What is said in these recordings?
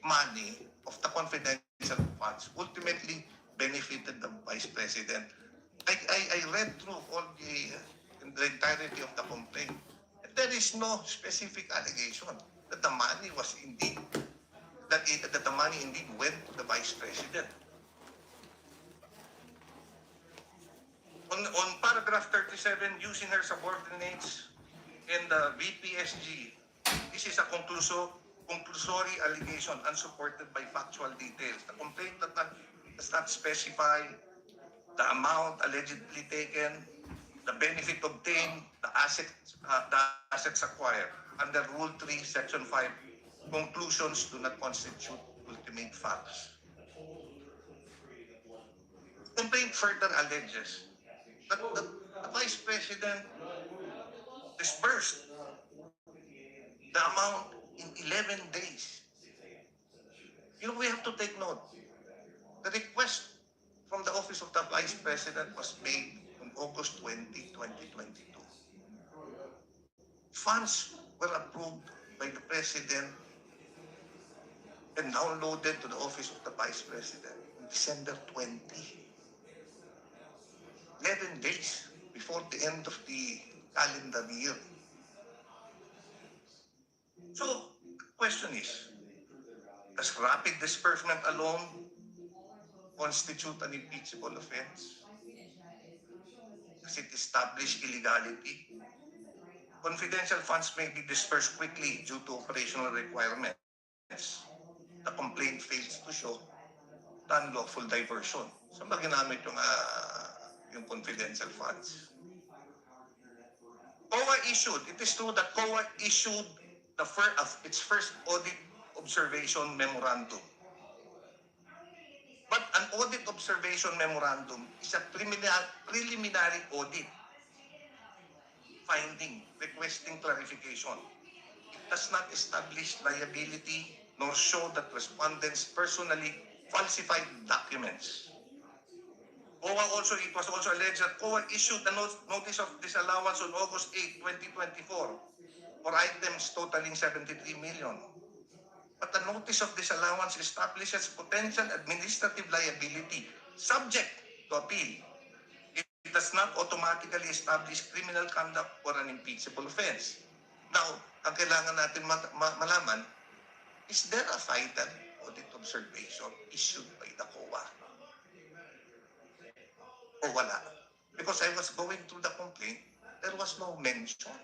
money of the confidential funds ultimately benefited the Vice President. I read through all the entirety of the complaint. There is no specific allegation that the money was indeed, that the money indeed went to the Vice President. On paragraph 37, using her subordinates and the VPSG, this is a conclusory allegation unsupported by factual details. The complaint does not specify the amount allegedly taken, the benefit obtained, the assets acquired. Under Rule 3, Section 5, conclusions do not constitute ultimate facts. The complaint further alleges that the Vice President disbursed the amount in 11 days. We have to take note. The request from the Office of the Vice President was made on August 20, 2022. Funds were approved by the President and downloaded to the Office of the Vice President on December 20. 11 days before the end of the calendar year. So, the question is, does rapid disbursement alone constitute an impeachable offense? Does it establish illegality? Confidential funds may be dispersed quickly due to operational requirements. The complaint fails to show the unlawful diversion. Saan ba ginamit yung confidential funds? COA issued, it is true that COA issued its first audit observation memorandum. But an audit observation memorandum is a preliminary audit finding, requesting clarification. It does not establish liability nor show that respondents personally falsified documents. It was also alleged that COA issued a notice of disallowance on August 8, 2024 for items totaling 73 million. But the notice of disallowance establishes potential administrative liability subject to appeal. It does not automatically establish criminal conduct or an impeachable offense. Now, ang kailangan natin malaman, is there a final audit observation issued by the COA? O wala? Because I was going through the complaint, there was no mention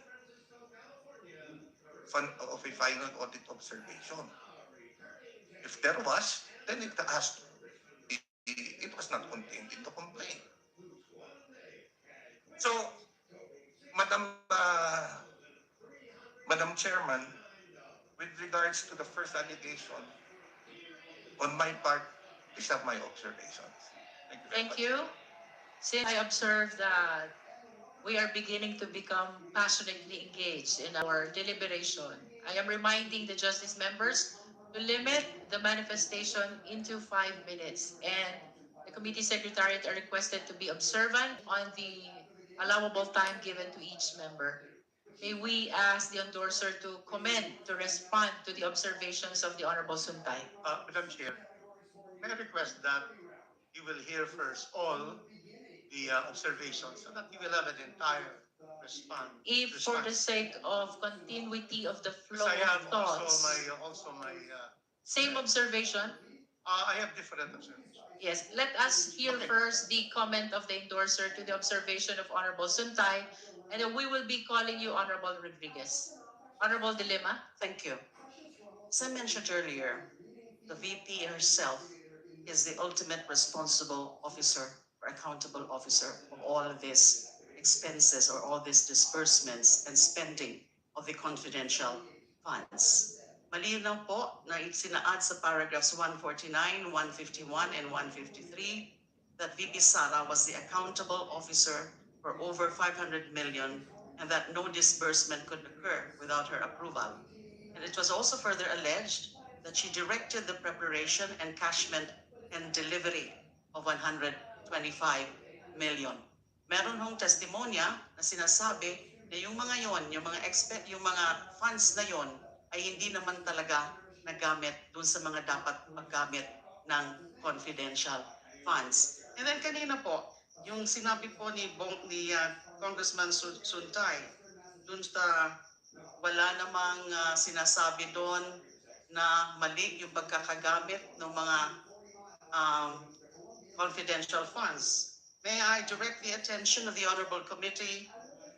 of a final audit observation. If there was, then it was not contained in the complaint. So, Madam Chairman, with regards to the first allegation, on my part, these are my observations. Thank you. Since I observe that we are beginning to become passionately engaged in our deliberation, I am reminding the justice members to limit the manifestation into 5 minutes, and the committee secretariat are requested to be observant on the allowable time given to each member. May we ask the endorser to comment, to respond to the observations of the Honorable Suntay. Madam Chair, may I request that you will hear first all the observations so that you will have an entire response. If for the sake of continuity of the flow I have of thoughts, also my same observation? I have different observations. Yes, let us hear first the comment of the endorser to the observation of Honorable Suntay, and then we will be calling you Honorable Rodriguez. Honorable De Lima? Thank you. As I mentioned earlier, the VP herself is the ultimate responsible officer or accountable officer of all of these expenses or all these disbursements and spending of the confidential funds. Malinaw po na isinaad sa paragraphs 149, 151, and 153 that VP Sara was the accountable officer for over 500 million and that no disbursement could occur without her approval. And it was also further alleged that she directed the preparation, encashment, and delivery of 125 million. Meron hong testimonya na sinasabi na yung mga yon, yung mga funds na yon ay hindi naman talaga nagamit dun sa mga dapat maggamit ng confidential funds. And then kanina po, yung sinabi po ni Congressman Suntay, dun sa wala namang sinasabi doon na mali yung pagkakagamit ng mga confidential funds. May I direct the attention of the Honorable Committee,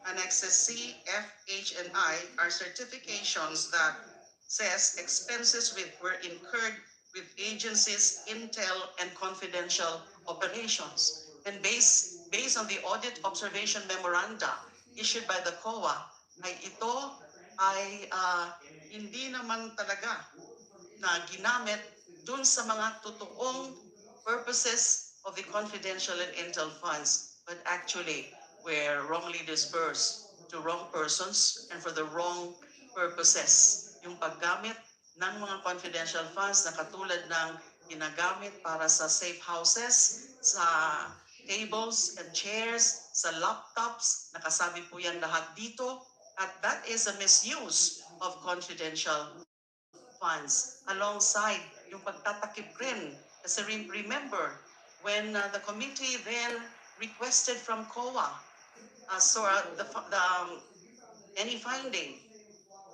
Annexes C, F, H, and I are certifications that says expenses were incurred with agencies, intel, and confidential operations. And based on the audit observation memoranda issued by the COA, ay ito ay hindi naman talaga na ginamit dun sa mga totoong purposes of the confidential and intel funds, but actually were wrongly disbursed to wrong persons and for the wrong purposes. Yung paggamit ng mga confidential funds na katulad ng ginagamit para sa safe houses, sa tables and chairs, sa laptops, nakasabi po yan lahat dito, at that is a misuse of confidential funds alongside yung pagtatakip rin. Kasi remember, when the committee then requested from COA any finding,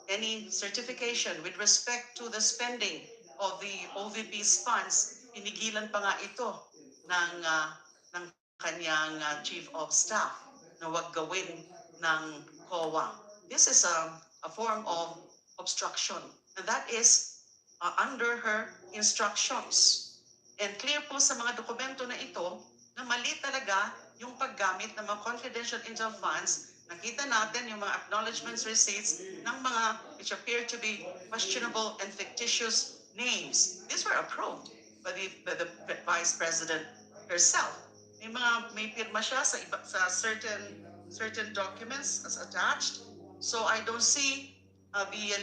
any certification with respect to the spending of the OVP's funds, pinigilan pa nga ito ng kanyang chief of staff na wag gawin ng COA. This is a form of obstruction, and that is under her instructions. And clear po sa mga dokumento na ito na mali talaga yung paggamit ng mga confidential intel funds. Nakita natin yung mga acknowledgements receipts ng mga which appear to be questionable and fictitious names. These were approved by the Vice President herself. May pirma siya sa certain documents as attached. So I don't see the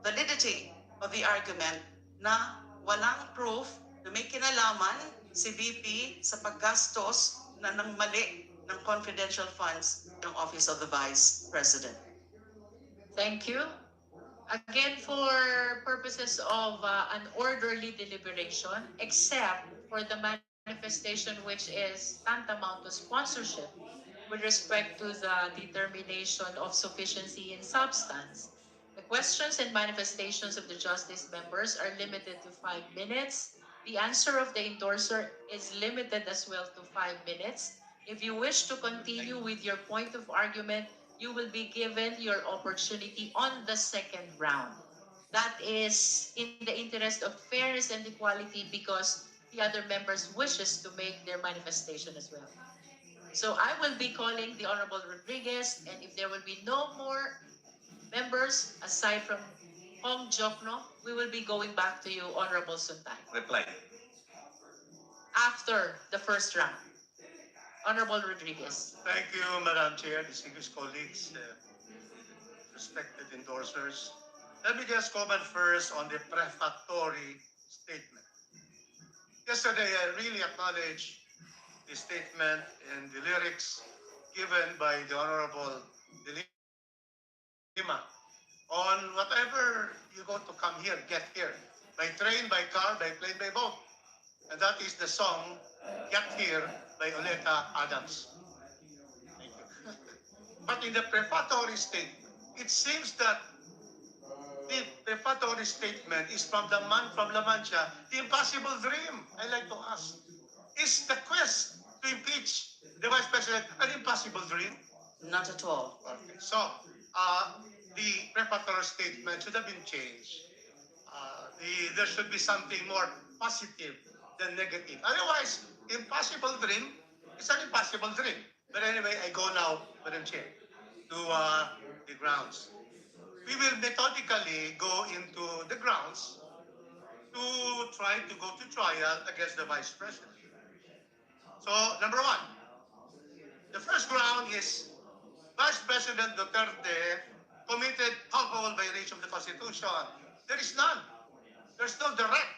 validity of the argument na walang proof na may kinalaman si VP sa paggastos na ng mali ng confidential funds ng Office of the Vice President. Thank you. Again, for purposes of an orderly deliberation, except for the manifestation which is tantamount to sponsorship with respect to the determination of sufficiency in substance, the questions and manifestations of the justice members are limited to 5 minutes. The answer of the endorser is limited as well to 5 minutes. If you wish to continue with your point of argument, you will be given your opportunity on the second round. That is in the interest of fairness and equality because the other members wishes to make their manifestation as well. So I will be calling the Honorable Rodriguez, and if there will be no more members aside from Hong Jokno, we will be going back to you, Honorable Suntay, Reply. after the first round. Honorable Rodriguez. Thank you, Madam Chair, distinguished colleagues, respected endorsers. Let me just comment first on the prefatory statement. Yesterday, I really acknowledge the statement and the lyrics given by the Honorable De Lima on whatever you go to come here, get here, by train, by car, by plane, by boat. And that is the song, Get Here, by Oleta Adams. Thank you. But in the prefatory statement, it seems that the prefatory statement is from the man from La Mancha, the impossible dream. I like to ask, is the quest to impeach the Vice President an impossible dream? Not at all. Okay, so the prefatory statement should have been changed. There should be something more positive than negative. Otherwise, impossible dream is an impossible dream. But anyway, I go now, Madam Chair, to the grounds. We will methodically go into the grounds to try to go to trial against the Vice President. So, number one, the first ground is Vice President Duterte committed culpable violation of the Constitution. There is none. There's no direct.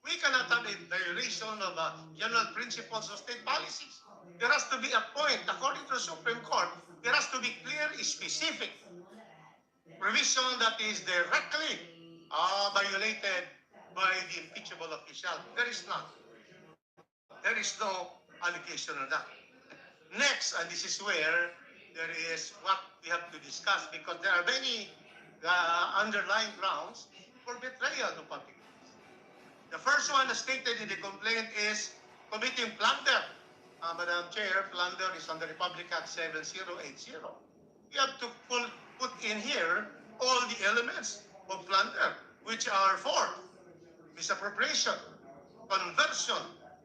We cannot have a violation of general principles of state policies. There has to be a point, according to the Supreme Court, there has to be clear, specific provision that is directly violated by the impeachable official. There is none. There is no allegation on that. Next, and this is where there is what we have to discuss, because there are many underlying grounds for betrayal of public trust. The first one stated in the complaint is committing plunder. Madam Chair, plunder is under Republic Act 7080. You have to put in here all the elements of plunder, which are for misappropriation, conversion,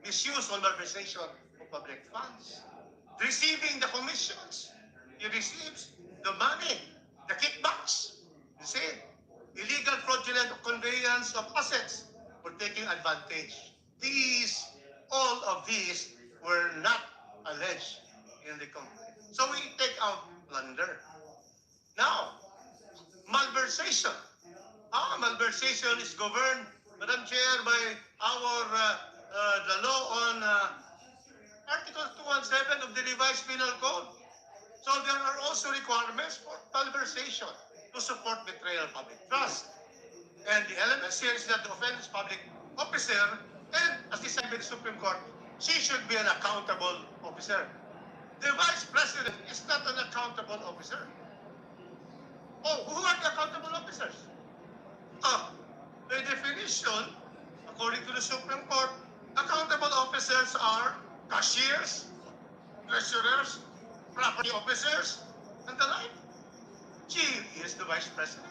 misuse or malversation of public funds, receiving the commissions. He receives the money, the kickbacks. You see, illegal fraudulent conveyance of assets for taking advantage. All of these were not alleged in the complaint. So we take out plunder. Now, malversation. Malversation is governed, Madam Chair, by the law on Article 217 of the revised penal code. So there are also requirements for malversation to support betrayal of public trust. And the elements here is that the offense public officer, and as decided by the Supreme Court, she should be an accountable officer. The Vice President is not an accountable officer. Oh, who are the accountable officers? By definition, according to the Supreme Court, accountable officers are cashiers, treasurers, property officers, and the like. She is the Vice President.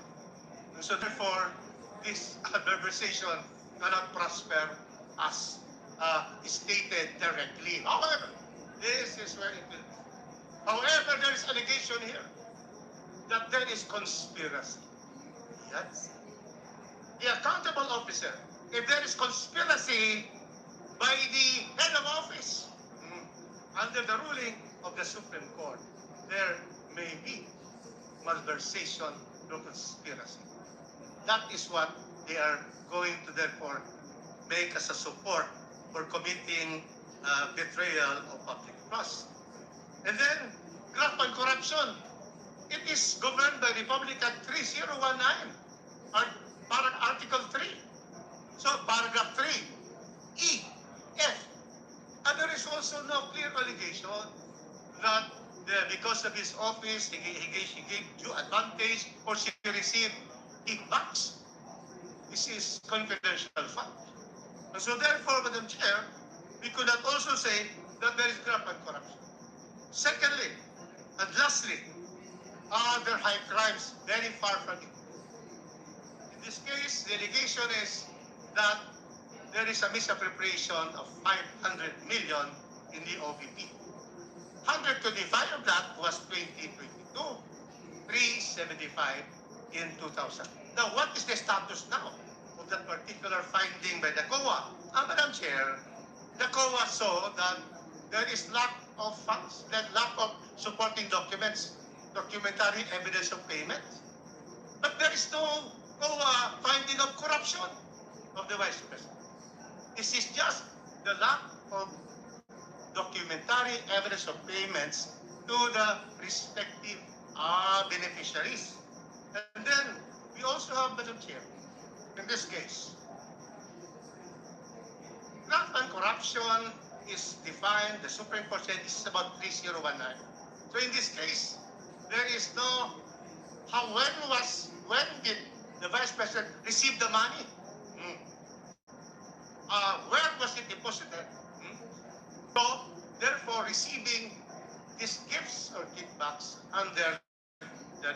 And so therefore, this conversation cannot prosper as stated directly. However, this is where it will be. However, there is allegation here that there is conspiracy. Yes. The accountable officer, if there is conspiracy by the head of office, under the ruling of the Supreme Court, there may be malversation or conspiracy. That is what they are going to therefore make as a support for committing betrayal of public trust. And then, graft and corruption. It is governed by Republic Act 3019, Article 3. So, paragraph 3, E, F. And there is also no clear allegation that because of his office, he gave due advantage or she received kickbacks. This is confidential fact. And so therefore, Madam Chair, we could not also say that there is graft and corruption. Secondly, and lastly, other high crimes, very far from it. In this case, the allegation is that there is a misappropriation of 500 million in the OVP. 125 of that was 2022, 375 in 2000. Now, what is the status now of that particular finding by the COA? Madam Chair, the COA saw that there is lack of funds, that lack of supporting documents, documentary evidence of payment. But there is no COA finding of corruption of the Vice President. This is just the lack of documentary evidence of payments to the respective beneficiaries. And then we also have, Madam Chair, in this case, graft and corruption is defined, the Supreme Court said this is about 3019. So in this case, there is no, when did the Vice President receive the money? Where was it deposited? So, therefore, receiving these gifts or kickbacks under the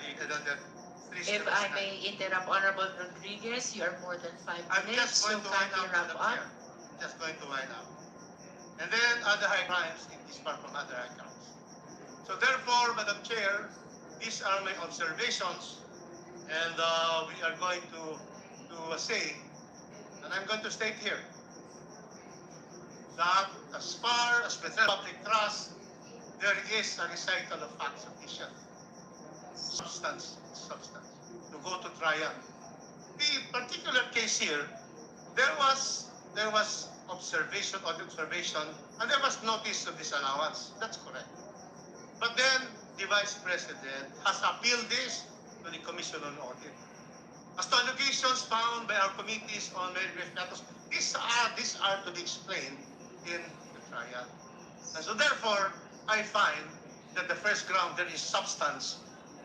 If I may interrupt, Honorable Rodriguez, you are more than 5 I'm minutes, just going so to wind kindly up, wrap Madam up. Chair. Just going to wind up. And then other high crimes in this part from other high crimes. So therefore, Madam Chair, these are my observations, and we are going to say, and I'm going to state here, that as far as betrayal of public trust, there is a recital of facts sufficient. Substance, to go to trial. The particular case here, there was observation, and there was notice of disallowance. That's correct. But then the Vice President has appealed this to the Commission on Audit. As to allegations found by our committees on various matters, these are to be explained in the trial. And so therefore, I find that the first ground, there is substance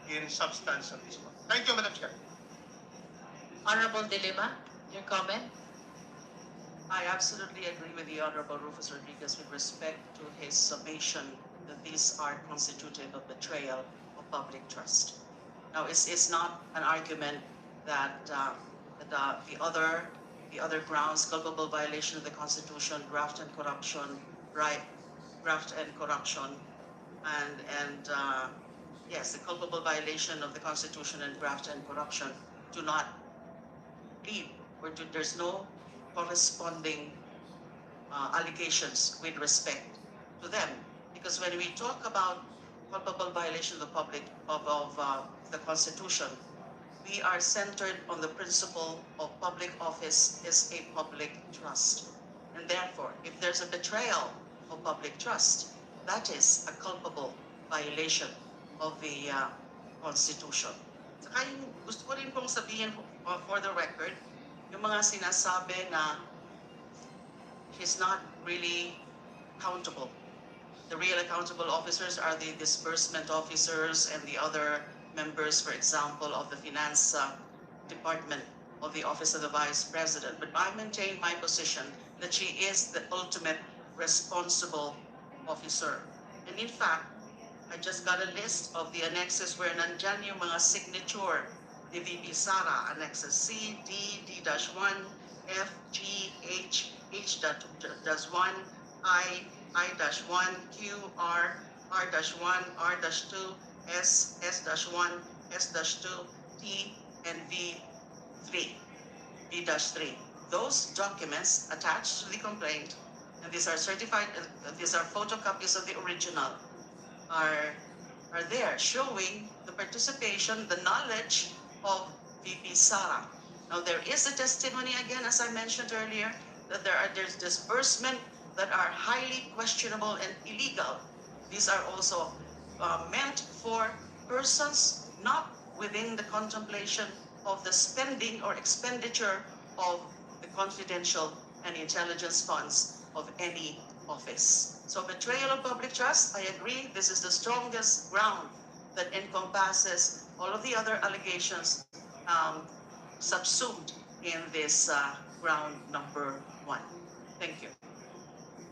in substance of this one. Thank you, Madam Chair. Honorable De Lima, your comment? I absolutely agree with the Honorable Rufus Rodriguez with respect to his summation that these are constitutive of betrayal of public trust. Now, it's not an argument that the other grounds, culpable violation of the Constitution, graft and corruption, graft and corruption, and yes, the culpable violation of the Constitution and graft and corruption do not lead, or there's no corresponding allegations with respect to them. Because when we talk about culpable violation of the Constitution, we are centered on the principle of public office is a public trust. And therefore, if there's a betrayal of public trust, that is a culpable violation of the Constitution. Saka yung gusto ko rin pong sabihin for the record, yung mga sinasabi na he's not really accountable. The real accountable officers are the disbursement officers and the other members, for example, of the finance department of the Office of the Vice President. But I maintain my position that she is the ultimate responsible officer. And in fact, I just got a list of the annexes where nandyan yung mga signature ni VP Sara, annexes C, D, D-1, F, G, H, H-1, I-1, Q, R, R-1, R-2, S, S-1, S-2, T, and V3, V-3. Those documents attached to the complaint, and these are certified, these are photocopies of the original, are there showing the participation, the knowledge of VP Sara. Now there is a testimony again, as I mentioned earlier, that there's disbursement that are highly questionable and illegal. These are also meant for persons not within the contemplation of the spending or expenditure of the confidential and intelligence funds of any office. So betrayal of public trust, I agree, this is the strongest ground that encompasses all of the other allegations subsumed in this ground number 1. Thank you.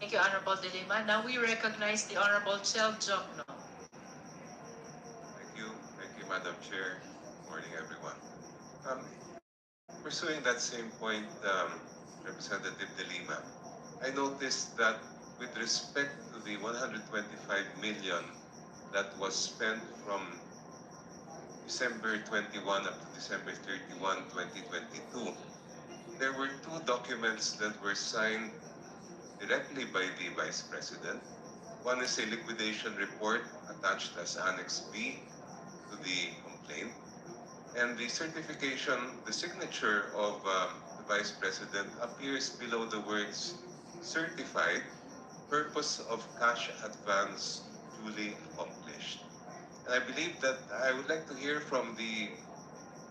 Thank you, Honorable De Lima. Now we recognize the Honorable Chel Jokno. Thank you, Madam Chair. Morning, everyone. Pursuing that same point, Representative De Lima, I noticed that with respect to the 125 million that was spent from December 21 up to December 31, 2022, there were 2 documents that were signed directly by the Vice President. One is a liquidation report attached as Annex B to the complaint. And the certification, the signature of the Vice President appears below the words certified, purpose of cash advance duly accomplished. And I believe that I would like to hear from the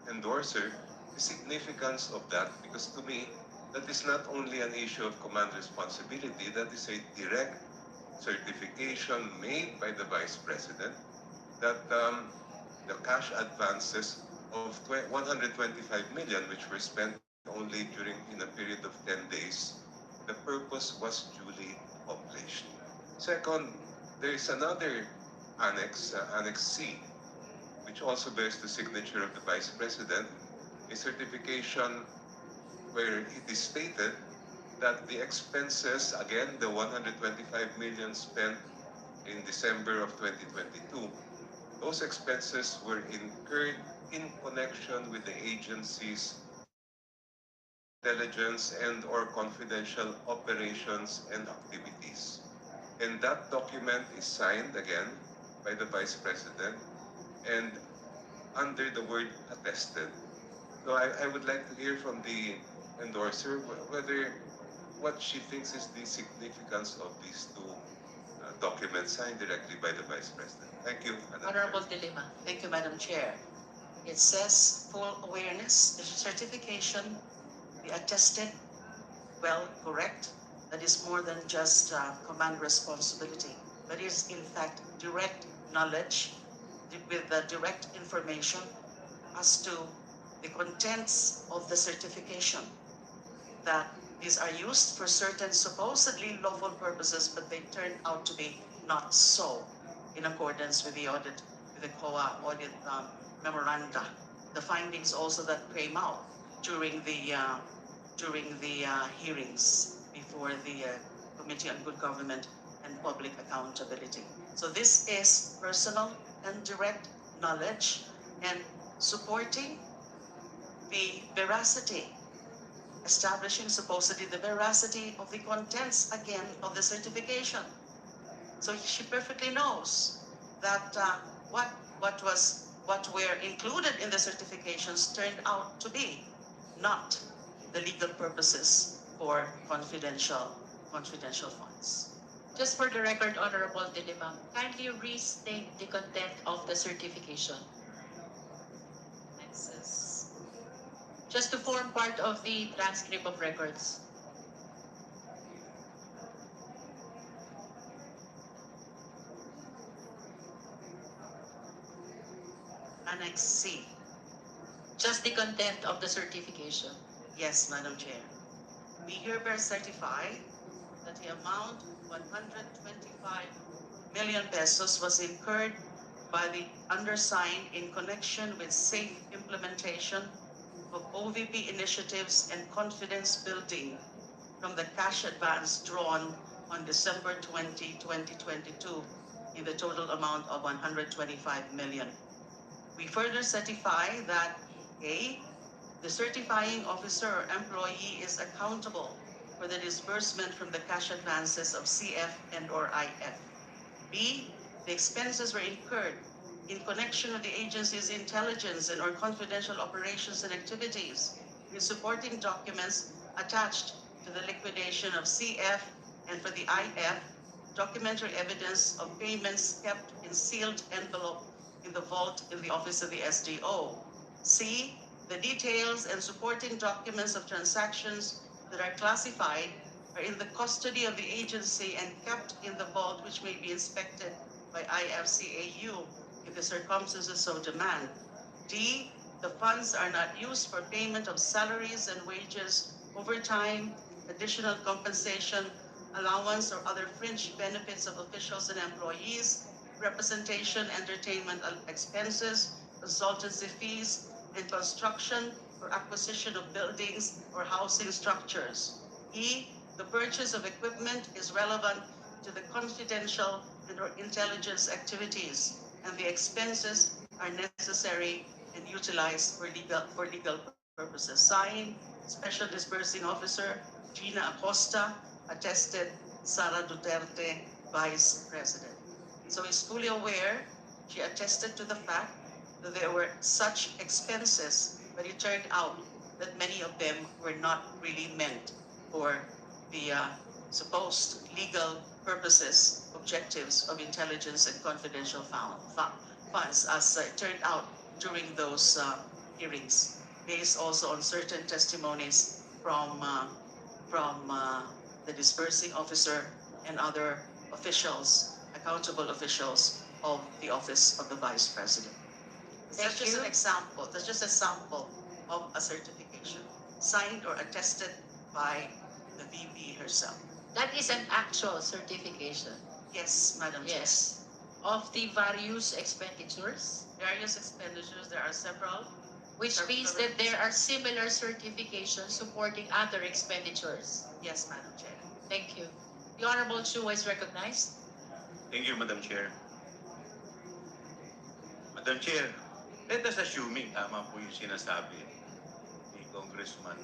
endorser the significance of that, because to me, that is not only an issue of command responsibility, that is a direct certification made by the Vice President that the cash advances of 125 million, which were spent only in a period of 10 days, the purpose was duly accomplished. Second, there is another annex, Annex C, which also bears the signature of the Vice President, a certification where it is stated that the expenses, again, the 125 million spent in December of 2022, those expenses were incurred in connection with the agency's intelligence and or confidential operations and activities. And that document is signed again by the Vice President and under the word attested. So I would like to hear from the endorser what she thinks is the significance of these 2 documents signed directly by the Vice President. Thank you, Madam Honorable Chair. De Lima. Thank you, Madam Chair. It says full awareness, the certification, the attested, well, correct. That is more than just command responsibility, but is in fact direct knowledge with the direct information as to the contents of the certification, that these are used for certain supposedly lawful purposes, but they turned out to be not so in accordance with the audit, with the COA audit memoranda. The findings also that came out during the hearings before the Committee on Good Government and Public Accountability. So this is personal and direct knowledge and supporting the veracity, establishing supposedly the veracity of the contents again of the certification. So she perfectly knows that what were included in the certifications turned out to be not the legal purposes for confidential funds. Just for the record, Honorable Dilima, kindly restate the content of the certification, Nexus. just to form part of the transcript of records. Annex C. Just the content of the certification. Yes, Madam Chair. We hereby certify that the amount 125 million pesos was incurred by the undersigned in connection with safe implementation of OVP initiatives and confidence building from the cash advance drawn on December 20, 2022 in the total amount of 125 million. We further certify that A, the certifying officer or employee is accountable for the disbursement from the cash advances of CF and or IF. B, the expenses were incurred in connection with the agency's intelligence and or confidential operations and activities, with supporting documents attached to the liquidation of CF, and for the IF, documentary evidence of payments kept in sealed envelope in the vault in the office of the SDO. C, the details and supporting documents of transactions that are classified are in the custody of the agency and kept in the vault, which may be inspected by IFCAU if the circumstances so demand. D, the funds are not used for payment of salaries and wages, overtime, additional compensation, allowance, or other fringe benefits of officials and employees, representation, entertainment expenses, consultancy fees, and construction or acquisition of buildings or housing structures. E, the purchase of equipment is relevant to the confidential and or intelligence activities, and the expenses are necessary and utilized for legal purposes. Signed, Special Disbursing Officer Gina Acosta, attested Sara Duterte, Vice President. So is fully aware, she attested to the fact that there were such expenses, but it turned out that many of them were not really meant for the supposed legal purposes, objectives of intelligence and confidential funds, as it turned out during those hearings, based also on certain testimonies from the disbursing officer and other officials, accountable officials of the office of the Vice President. That's just an example. That's just a sample of a certification signed or attested by the VP herself. That is an actual certification. Yes, Madam Chair. Yes. Of the various expenditures, Various expenditures, there are several. which means that there are similar certifications supporting other expenditures. Yes, Madam Chair. Thank you. The Honorable Chu is recognized. Thank you, Madam Chair. Madam Chair, let us assuming tama po yung sinasabi ni Congressman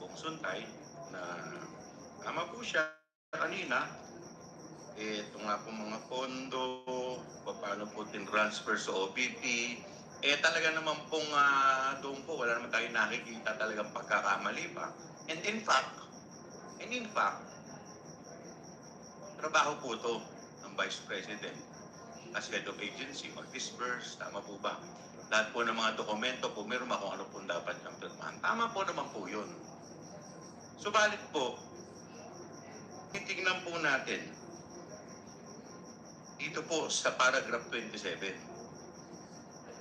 Bong Suntay na tama po siya kanina. Ito nga po mga pondo, paano po tin-transfer sa OVP. Talaga naman pong doon po, wala naman tayo nakikita talagang pagkakamali pa. And in fact, trabaho po ito ng Vice President as head of agency, mag-disperse, tama po ba? Lahat po ng mga dokumento, pumirma kung ano po dapat niyang pirmahan. Tama po naman po yun. Subalit po, titignan po natin dito po sa paragraph 27.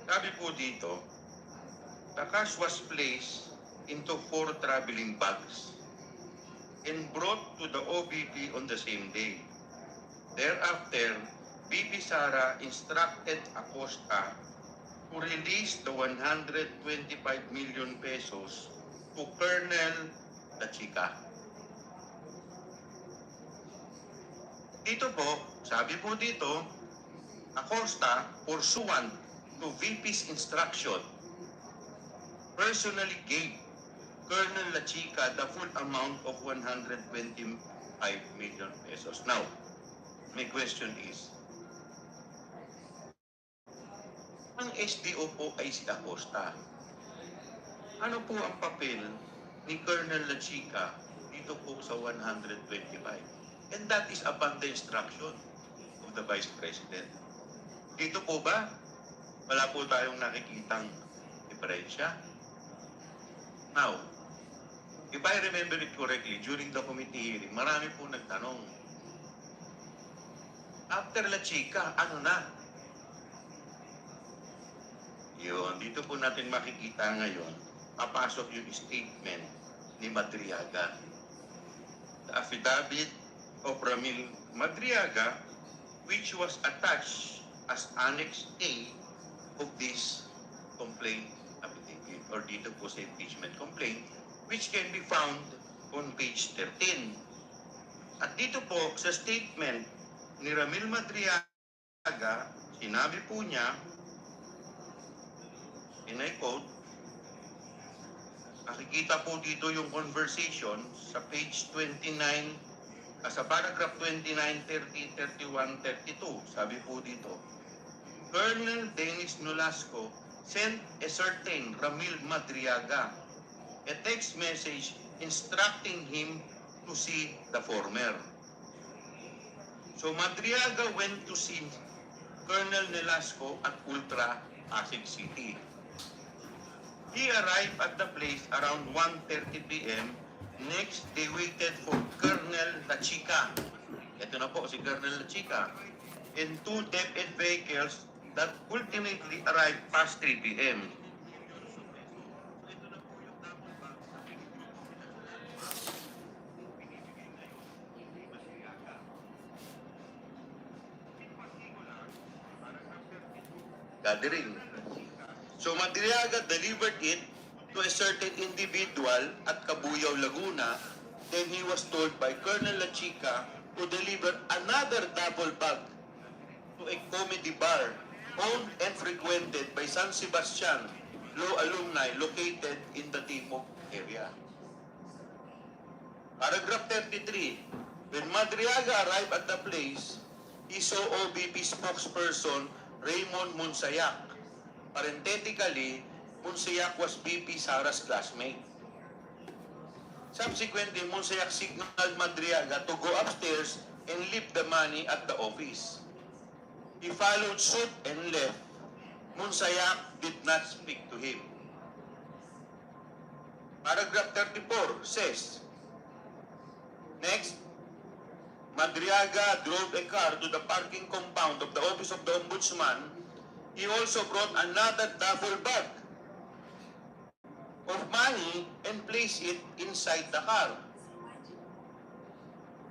Sabi po dito, the cash was placed into 4 traveling bags and brought to the OBP on the same day. Thereafter, BP Sara instructed Acosta to release the 125 million pesos to Colonel La Chica. Dito po, sabi po dito, Acosta, pursuant to VP's instruction, personally gave Colonel La Chica the full amount of 125 million pesos. Now, my question is, ang SDO po ay si Acosta. Ano po ang papel ni Colonel La Chica dito po sa 125? And that is upon the instruction of the Vice President. Dito po ba, wala po tayong nakikitang diferensya? Now, if I remember it correctly, during the committee hearing, marami po nagtanong, after La Chica, ano na? Yun, dito po natin makikita ngayon, papasok yung statement ni Madriaga. The affidavit of Ramil Madriaga, which was attached as Annex A of this complaint affidavit, or dito po sa impeachment complaint, which can be found on page 13. At dito po sa statement ni Ramil Madriaga, sinabi po niya, and I quote, nakikita po dito yung conversation sa page 29, sa paragraph 29, 30, 31, 32. Sabi po dito, Colonel Dennis Nolasco sent a certain Ramil Madriaga a text message instructing him to see the former. So Madriaga went to see Colonel Nolasco at Ultra Pasig City. He arrived at the place around 1:30 p.m. Next, they waited for Colonel La Chica. Ito na po si Colonel La Chica. And 2 DepEd vehicles that ultimately arrived past 3 p.m. Gathering. So Madriaga delivered it to a certain individual at Cabuyao, Laguna. Then he was told by Colonel La Chica to deliver another double bag to a comedy bar owned and frequented by San Sebastian Law alumni located in the Timog area. Paragraph 33. When Madriaga arrived at the place, he saw OBP spokesperson Raymond Monsayak. Parenthetically, Monsayak was BP Sara's classmate. Subsequently, Monsayak signaled Madriaga to go upstairs and leave the money at the office. He followed suit and left. Monsayak did not speak to him. Paragraph 34 says, next, Madriaga drove a car to the parking compound of the office of the Ombudsman. He also brought another duffel bag of money and placed it inside the car.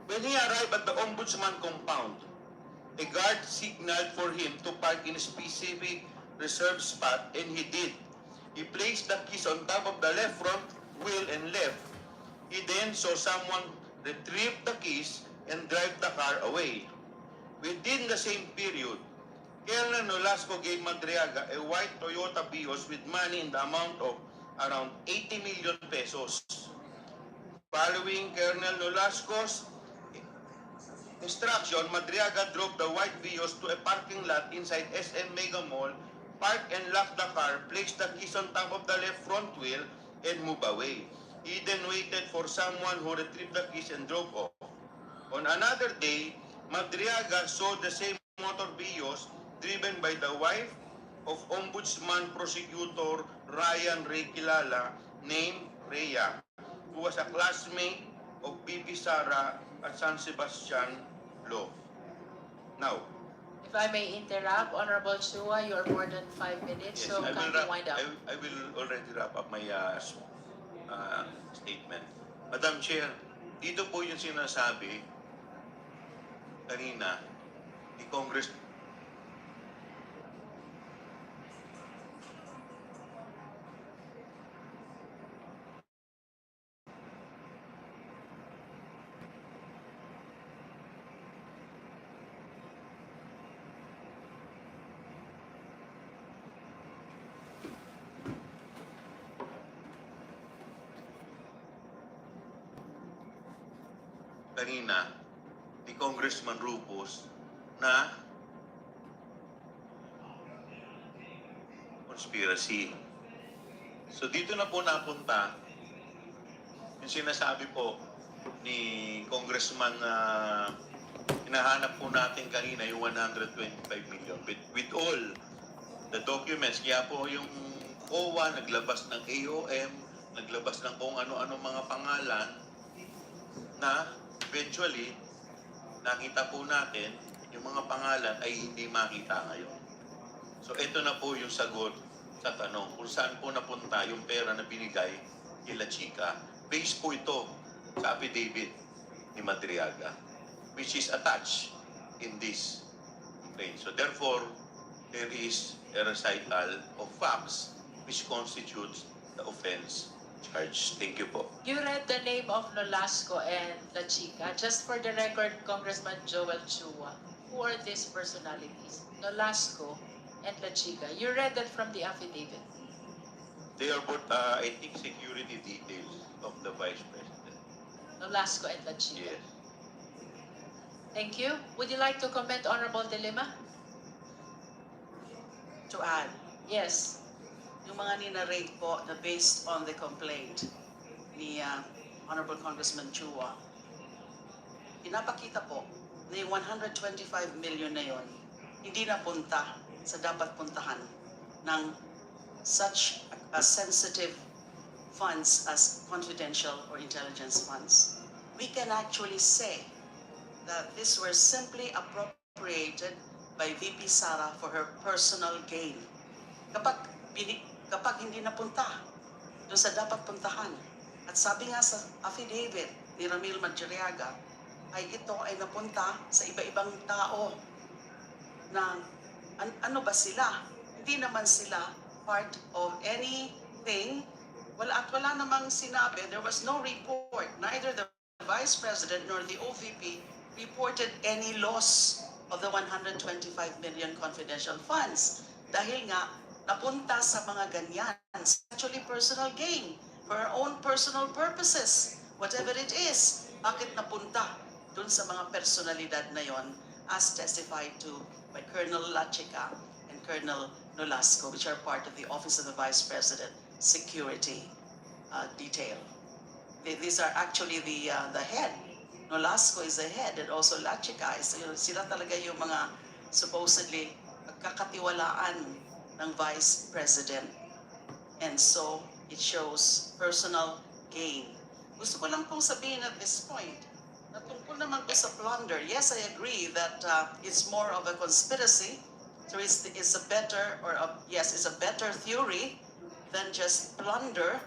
When he arrived at the Ombudsman compound, a guard signaled for him to park in a specific reserved spot, and he did. He placed the keys on top of the left front wheel and left. He then saw someone retrieve the keys and drive the car away. Within the same period, Colonel Nolasco gave Madriaga a white Toyota Vios with money in the amount of around 80 million pesos. Following Colonel Nolasco's instruction, Madriaga drove the white Vios to a parking lot inside SM Mega Mall, parked and locked the car, placed the keys on top of the left front wheel, and moved away. He then waited for someone who retrieved the keys and drove off. On another day, Madriaga saw the same motor Vios driven by the wife of Ombudsman Prosecutor Ryan Ray Kilala, named Rhea, who was a classmate of BP Sara at San Sebastian Law. Now, If I may interrupt, Honorable Chua, you are more than 5 minutes, yes, so I will kindly wrap. wind up. I will already wrap up my statement. Madam Chair, dito po yung sinasabi kanina ni Congress. Kanina ni Congressman Rufus na conspiracy. So dito na po napunta yung sinasabi po ni Congressman na hinahanap po natin kanina yung 125 million with all the documents. Kaya po yung COA naglabas ng AOM, naglabas ng kung ano-ano mga pangalan na eventually nakita po natin yung mga pangalan ay hindi makita ngayon. So ito na po yung sagot sa tanong kung saan po napunta yung pera na binigay kay La Chica. Based po ito sa affidavit ni Madriaga, which is attached in this complaint. So therefore, there is a recital of facts which constitutes the offense charge. Thank you po. You read the name of Nolasco and La Chica. Just for the record, Congressman Joel Chua, who are these personalities? Nolasco and La Chica. You read that from the affidavit. They are both, I think, security details of the Vice President. Nolasco and La Chica. Yes. Thank you. Would you like to comment, Honorable De Lima? To add, Yes. yung mga ninarate po na based on the complaint ni Honorable Congressman Chua, pinapakita po na yung 125 million na yon hindi napunta sa dapat puntahan ng such sensitive funds as confidential or intelligence funds. We can actually say that these were simply appropriated by VP Sara for her personal gain. Kapag hindi napunta doon sa dapat puntahan, at sabi nga sa affidavit ni Ramil Madriaga, ay ito ay napunta sa iba-ibang tao na ano ba sila? Hindi naman sila part of anything. Wala namang sinabi. There was no report. Neither the Vice President nor the OVP reported any loss of the 125 million confidential funds. Dahil nga, napunta sa mga ganyan. Actually personal gain for our own personal purposes. Whatever it is, bakit napunta dun sa mga personalidad na yon as testified to by Colonel La Chica and Colonel Nolasco, which are part of the Office of the Vice President Security Detail. These are actually the head. Nolasco is the head, and also La Chica is, sila talaga yung mga supposedly pagkakatiwalaan ng Vice President. And so, it shows personal gain. Gusto ko lang pong sabihin at this point, na tungkol naman po sa plunder, yes, I agree that it's more of a conspiracy. So it's a better, or it's a better theory than just plunder,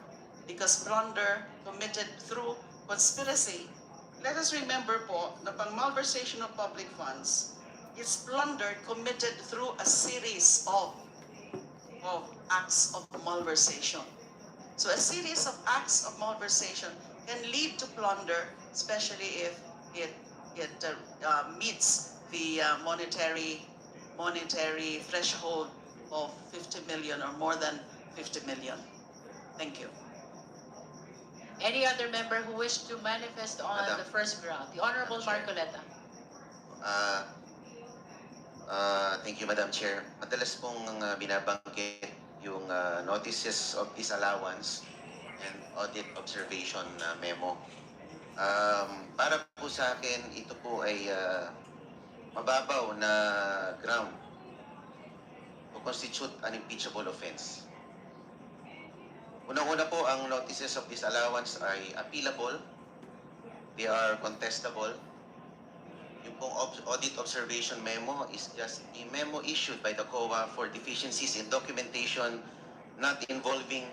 because plunder committed through conspiracy. Let us remember po na pang malversation of public funds, it's plunder committed through a series of acts of malversation. So a series of acts of malversation can lead to plunder, especially if it meets the monetary threshold of 50 million or more than 50 million. Thank you. Any other member who wish to manifest on Madam. the first ground? The Honorable Madam Chair. Marcoleta. Thank you, Madam Chair. Madalas pong binabanggit yung notices of disallowance and audit observation memo. Para po sa akin, ito po ay mababaw na ground to constitute an impeachable offense. Unang-una po, ang notices of disallowance ay appealable, they are contestable. Yung pong audit observation memo is just a memo issued by the COA for deficiencies in documentation not involving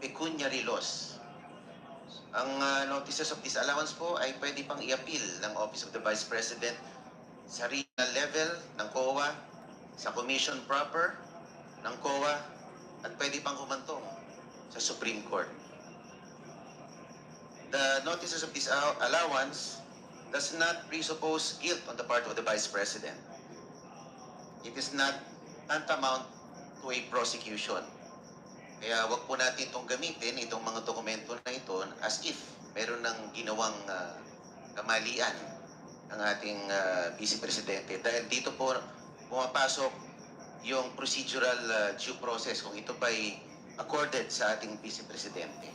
pecuniary loss. Ang notices of disallowance po ay pwede pang i-appeal ng Office of the Vice President sa regional level ng COA, sa commission proper ng COA, at pwede pang humantong sa Supreme Court. The notices of disallowance does not presuppose guilt on the part of the Vice President. It is not tantamount to a prosecution. Kaya wag po natin itong gamitin, itong mga dokumento na ito, as if meron ng ginawang kamalian ang ating Vice Presidente. Dahil dito po pumapasok yung procedural due process kung ito ba'y accorded sa ating Vice Presidente.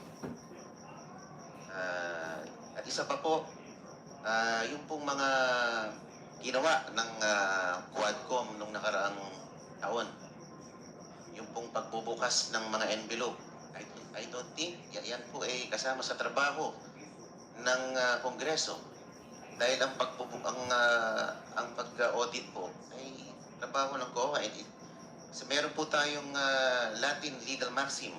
At isa pa po, yung pong mga ginawa ng Quadcom nung nakaraang taon, yung pong pagbubukas ng mga envelope, I don't think yan po ay kasama sa trabaho ng Kongreso. Dahil ang pag-audit po ay trabaho ng COA. So meron po tayong Latin legal maxim,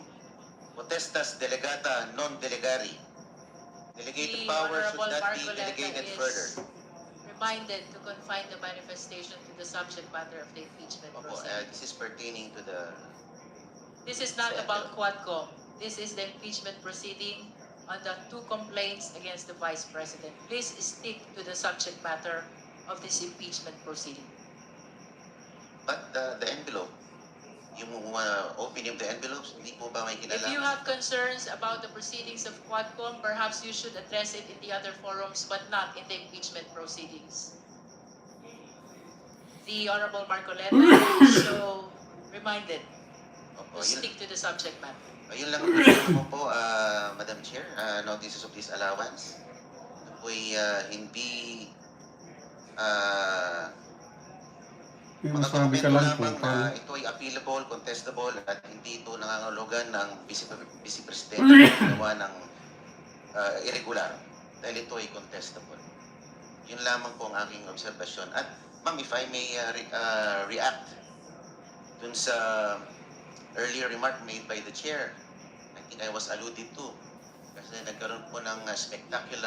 potestas delegata non delegari. Delegated powers should not be delegated further. Reminded to confine the manifestation to the subject matter of the impeachment Opo, proceeding. this is pertaining to the... This is not about Quadcom. This is the impeachment proceeding on the two complaints against the Vice President. Please stick to the subject matter of this impeachment proceeding. But the envelope, yung opening of the envelopes, hindi po ba may If you kinalaman? have concerns about the proceedings of Quadcom, perhaps you should address it in the other forums, but not in the impeachment proceedings. The Honorable Marcoleta is so reminded Opo, to yun, stick to the subject matter. yun lang mo po, Madam Chair, notices of disallowance. Ito po ay hindi Yung mga sabi ka dokumento lang po, lamang na paano? ito ay appealable, contestable, at hindi ito nangangahulugan ng Vice President na ginawa ng irregular. Dahil ito ay contestable. Yun lamang po ang aking obserbasyon. At ma'am, if I may react dun sa earlier remark made by the chair, I think I was alluded to. Kasi nagkaroon po ng spectacle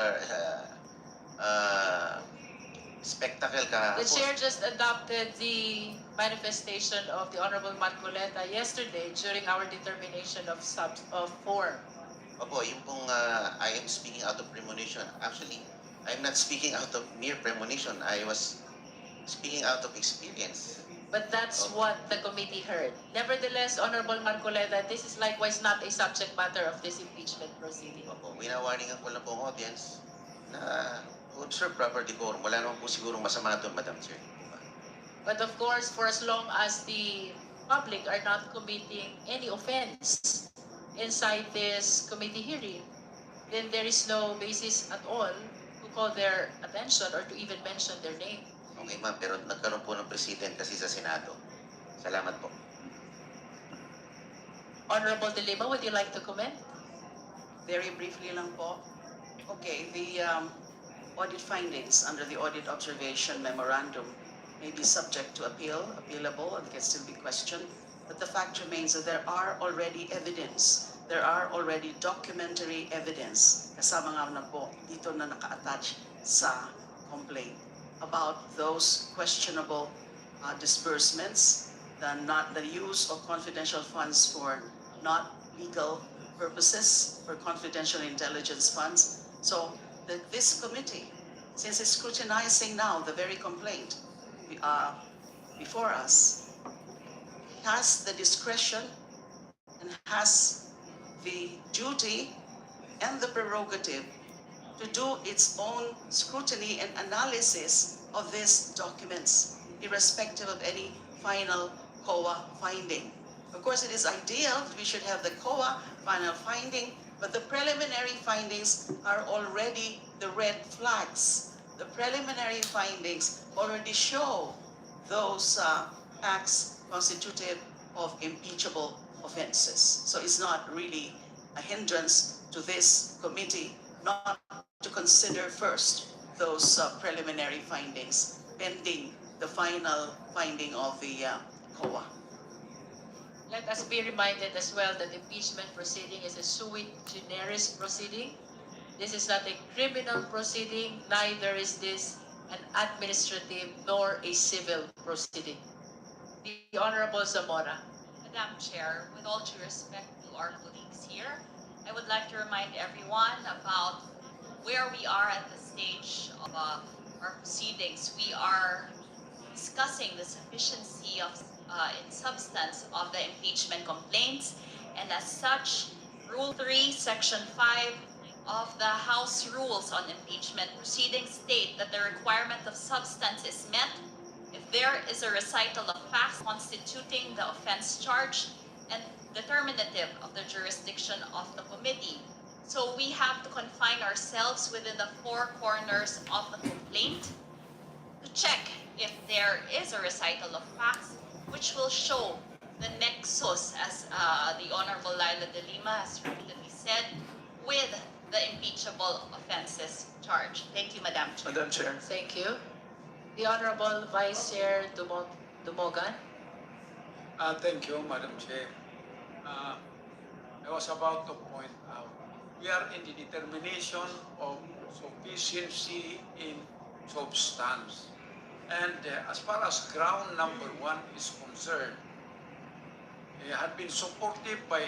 The chair kahapon. just adopted the manifestation of the Honorable Marcoleta yesterday during our determination of form. Opo, yung pong I am speaking out of premonition. Actually, I'm not speaking out of mere premonition. I was speaking out of experience. But that's what the committee heard. Nevertheless, Honorable Marcoleta, this is likewise not a subject matter of this impeachment proceeding. Opo, winawarningan ko lang po ang audience na observe proper decorum. Wala naman po sigurong masama doon, Madam Chair. But of course, for as long as the public are not committing any offense inside this committee hearing, then there is no basis at all to call their attention or to even mention their name. Okay, ma'am, pero nagkaroon po ng president kasi sa Senado. Salamat po. Honorable De Lima, would you like to comment? Very briefly lang po. Okay, the audit findings under the audit observation memorandum may be subject to appealable, and can still be questioned. But the fact remains that there are already evidence. There are already documentary evidence. Kasama nga na po dito na naka-attach sa complaint about those questionable disbursements, the use of confidential funds for not legal purposes, for confidential intelligence funds. So this committee, since it's scrutinizing now the very complaint before us, has the discretion and has the duty and the prerogative to do its own scrutiny and analysis of these documents, irrespective of any final COA finding. Of course, it is ideal that we should have the COA final finding, but the preliminary findings are already the red flags. The preliminary findings already show those acts constitutive of impeachable offenses. So it's not really a hindrance to this committee not to consider first those preliminary findings pending the final finding of the COA. Let us be reminded as well that impeachment proceeding is a sui generis proceeding. This is not a criminal proceeding, neither is this an administrative nor a civil proceeding. The Honorable Zamora. Madam Chair, with all due respect to our colleagues here, I would like to remind everyone about where we are at the stage of our proceedings. We are discussing the sufficiency of, in substance, of the impeachment complaints, and as such, Rule 3, Section 5 of the House Rules on Impeachment Proceedings state that the requirement of substance is met if there is a recital of facts constituting the offense charged and determinative of the jurisdiction of the committee. So we have to confine ourselves within the four corners of the complaint to check if there is a recital of facts, which will show the nexus, as the Honorable Laila de Lima has repeatedly said, with the impeachable offenses charged. Thank you, Madam Chair. Madam Chair. Thank you. The Honorable Vice Chair Dumogan. Thank you, Madam Chair. I was about to point out, we are in the determination of sufficiency in substance. And as far as ground number 1 is concerned, it had been supported by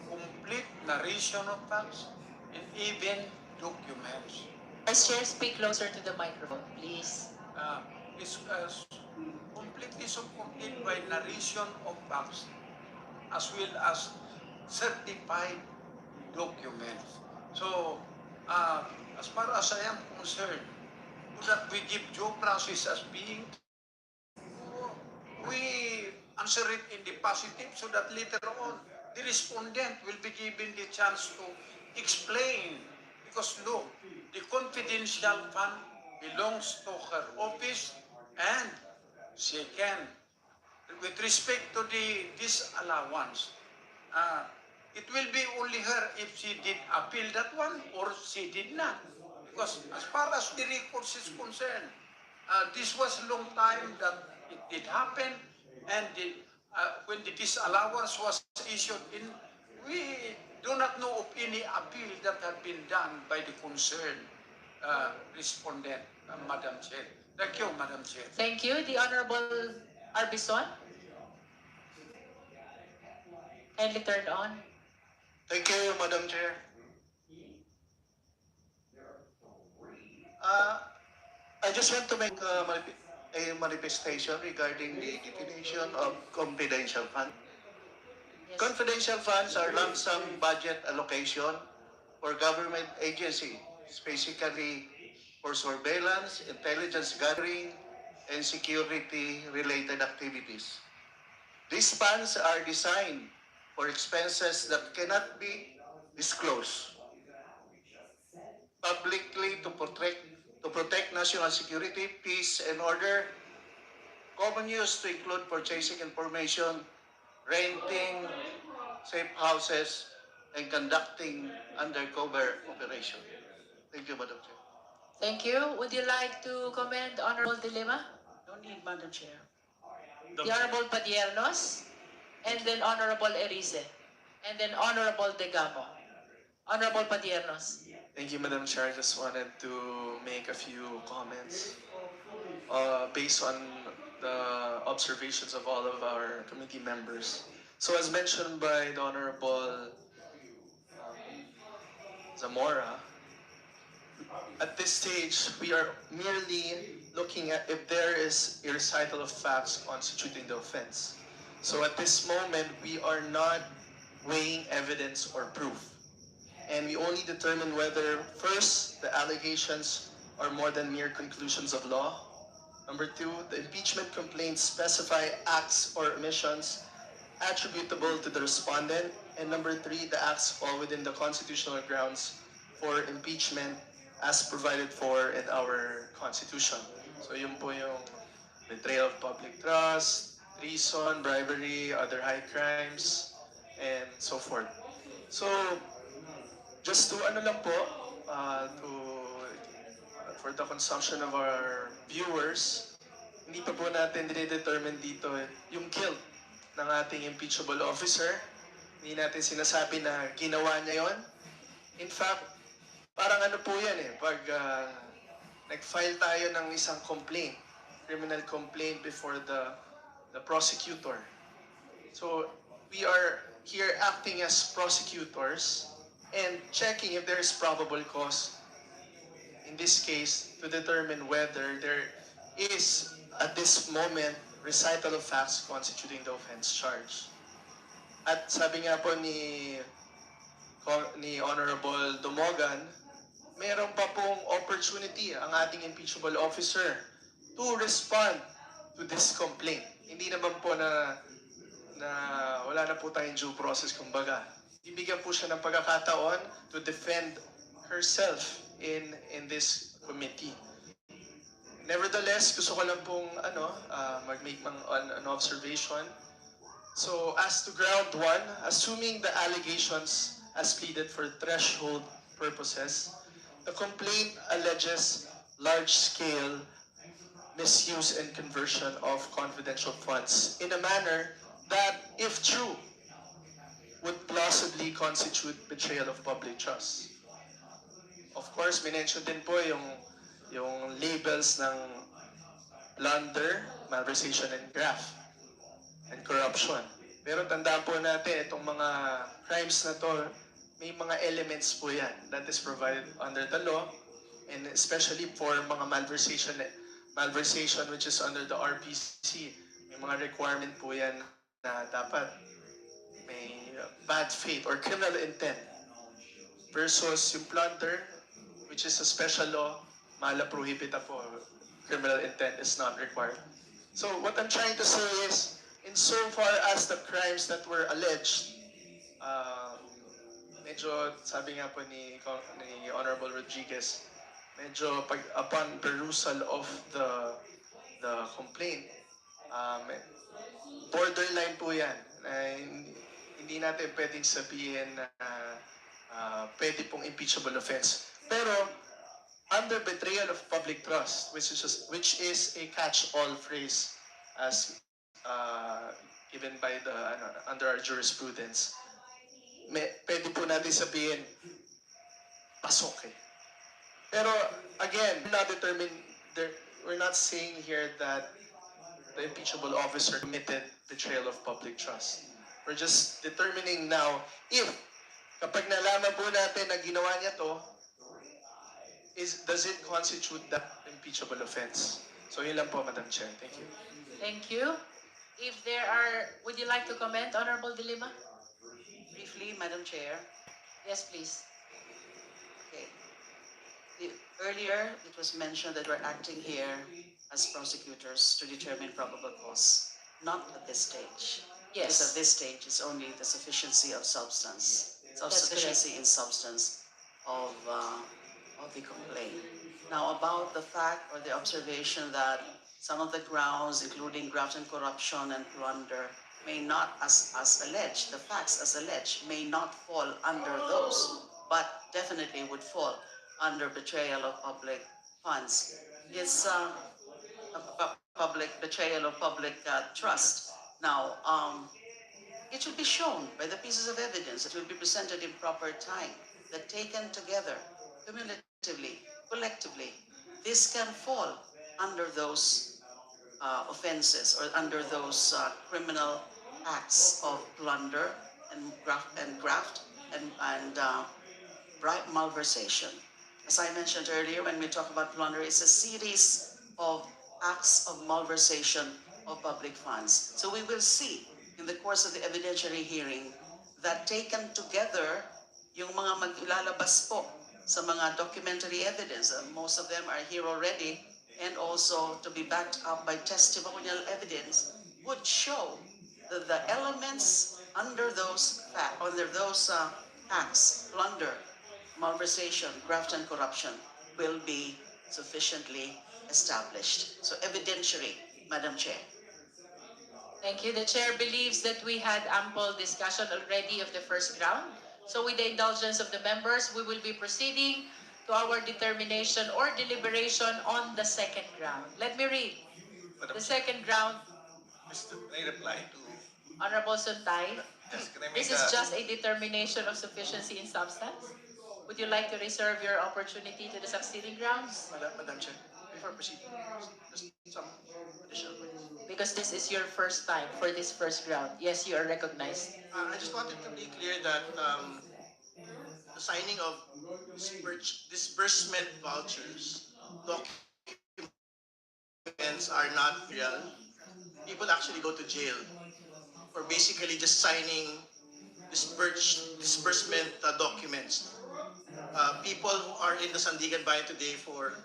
complete narration of facts and even documents. Vice Chair, speak closer to the microphone, please. Is completely supported by narration of facts as well as certified documents. So, as far as I am concerned, so that we give due process as being, we answer it in the positive so that later on the respondent will be given the chance to explain. Because look, the confidential fund belongs to her office, and she can, with respect to the disallowance, it will be only her if she did appeal that one or she did not. Because as far as the records is concerned, this was a long time that it did happen, and when the disallowance was issued in, we do not know of any appeal that had been done by the concerned respondent, Madam Chair. Thank you, Madam Chair. Thank you. The Honorable Arbison. Kindly turn on. Thank you, Madam Chair. I just want to make a manifestation regarding the definition of confidential fund. Yes. Confidential funds are lump sum budget allocation for government agency, specifically for surveillance, intelligence gathering, and security-related activities. These funds are designed for expenses that cannot be disclosed publicly to protect national security, peace, and order, common use to include purchasing information, renting safe houses, and conducting undercover operation. Thank you, Madam Chair. Thank you. Would you like to comment, Honorable De Lima? No need, Madam Chair. The Honorable Padiernos, and then Honorable Erice, and then Honorable Degamo. Honorable Padiernos. Thank you, Madam Chair. I just wanted to make a few comments based on the observations of all of our committee members. So as mentioned by the Honorable Zamora, at this stage, we are merely looking at if there is a recital of facts constituting the offense. So at this moment, we are not weighing evidence or proof. And we only determine whether, first, the allegations are more than mere conclusions of law. Number two, the impeachment complaints specify acts or omissions attributable to the respondent. And number three, the acts fall within the constitutional grounds for impeachment as provided for in our Constitution. So yun po yung betrayal of public trust, treason, bribery, other high crimes, and so forth. So, just to ano lang po, for the consumption of our viewers, hindi pa po natin dinedetermine dito yung guilt ng ating impeachable officer. Hindi natin sinasabi na ginawa niya yon. In fact, parang ano po yan pag nag-file tayo ng isang complaint, criminal complaint before the prosecutor. So, we are here acting as prosecutors and checking if there is probable cause, in this case, to determine whether there is, at this moment, recital of facts constituting the offense charge. At sabi nga po ni Honorable Dumogan, mayroon pa pong opportunity ang ating impeachable officer to respond to this complaint. Hindi naman po na wala na po tayong due process, kumbaga. Ibigyan po siya ng pagkakataon to defend herself in this committee. Nevertheless, gusto ko lang pong mag-make an observation. So, as to ground one, assuming the allegations as pleaded for threshold purposes, the complaint alleges large-scale misuse and conversion of confidential funds in a manner that, if true, would plausibly constitute betrayal of public trust. Of course, minention din po yung labels ng plunder, malversation, and graft, and corruption. Pero tandaan po natin, itong mga crimes na to, may mga elements po yan that is provided under the law, and especially for mga malversation which is under the RPC, may mga requirement po yan na dapat may bad faith or criminal intent versus yung plunder, which is a special law, mala prohibita po, criminal intent is not required. So what I'm trying to say is, insofar as the crimes that were alleged, medyo sabi nga po ni Honorable Rodriguez, medyo upon perusal of the complaint, borderline po yan. Hindi natin pwedeng sabihin na pwede pong impeachable offense. Pero under betrayal of public trust, which is a catch-all phrase as given by under our jurisprudence, pwede po natin sabihin pasok Pero again, we're not saying here that the impeachable officer committed betrayal of public trust. We're just determining now if kapag nalaman po natin na ginawa niya to, does it constitute that impeachable offense? So yun lang po, Madam Chair. Thank you. Thank you. If there are, would you like to comment, Honorable De Lima? Briefly, Madam Chair. Yes, please. Okay. Earlier, it was mentioned that we're acting here as prosecutors to determine probable cause. Not at this stage. Yes. Because at this stage, it's only the sufficiency of substance. Sufficiency in substance of the complaint. Now, about the fact or the observation that some of the grounds, including graft and corruption and plunder, may not, as alleged, the facts as alleged, may not fall under those, but definitely would fall under betrayal of public funds. It's public betrayal of public trust. Now, it should be shown by the pieces of evidence that will be presented in proper time, that taken together, cumulatively, collectively, this can fall under those offenses or under those criminal acts of plunder and graft and bribe malversation. As I mentioned earlier, when we talk about plunder, it's a series of acts of malversation of public funds. So we will see in the course of the evidentiary hearing that taken together, yung mga maglalabas po sa mga documentary evidence, most of them are here already, and also to be backed up by testimonial evidence, would show that the elements under those acts, plunder, malversation, graft, and corruption, will be sufficiently established. So evidentiary, Madam Chair. Thank you. The chair believes that we had ample discussion already of the first ground. So with the indulgence of the members, we will be proceeding to our determination or deliberation on the second ground. Let me read. The second ground, Can I reply to? Honorable Suntay, Yes, can I make this is just a determination of sufficiency in substance. Would you like to reserve your opportunity to the succeeding grounds? Madam Chair, before proceeding, just some additional points. Because this is your first time for this first ground. Yes, you are recognized. I just wanted to be clear that the signing of disbursement vouchers, documents are not real. People actually go to jail for basically just signing disbursement documents. People are in the Sandigan Bayan today for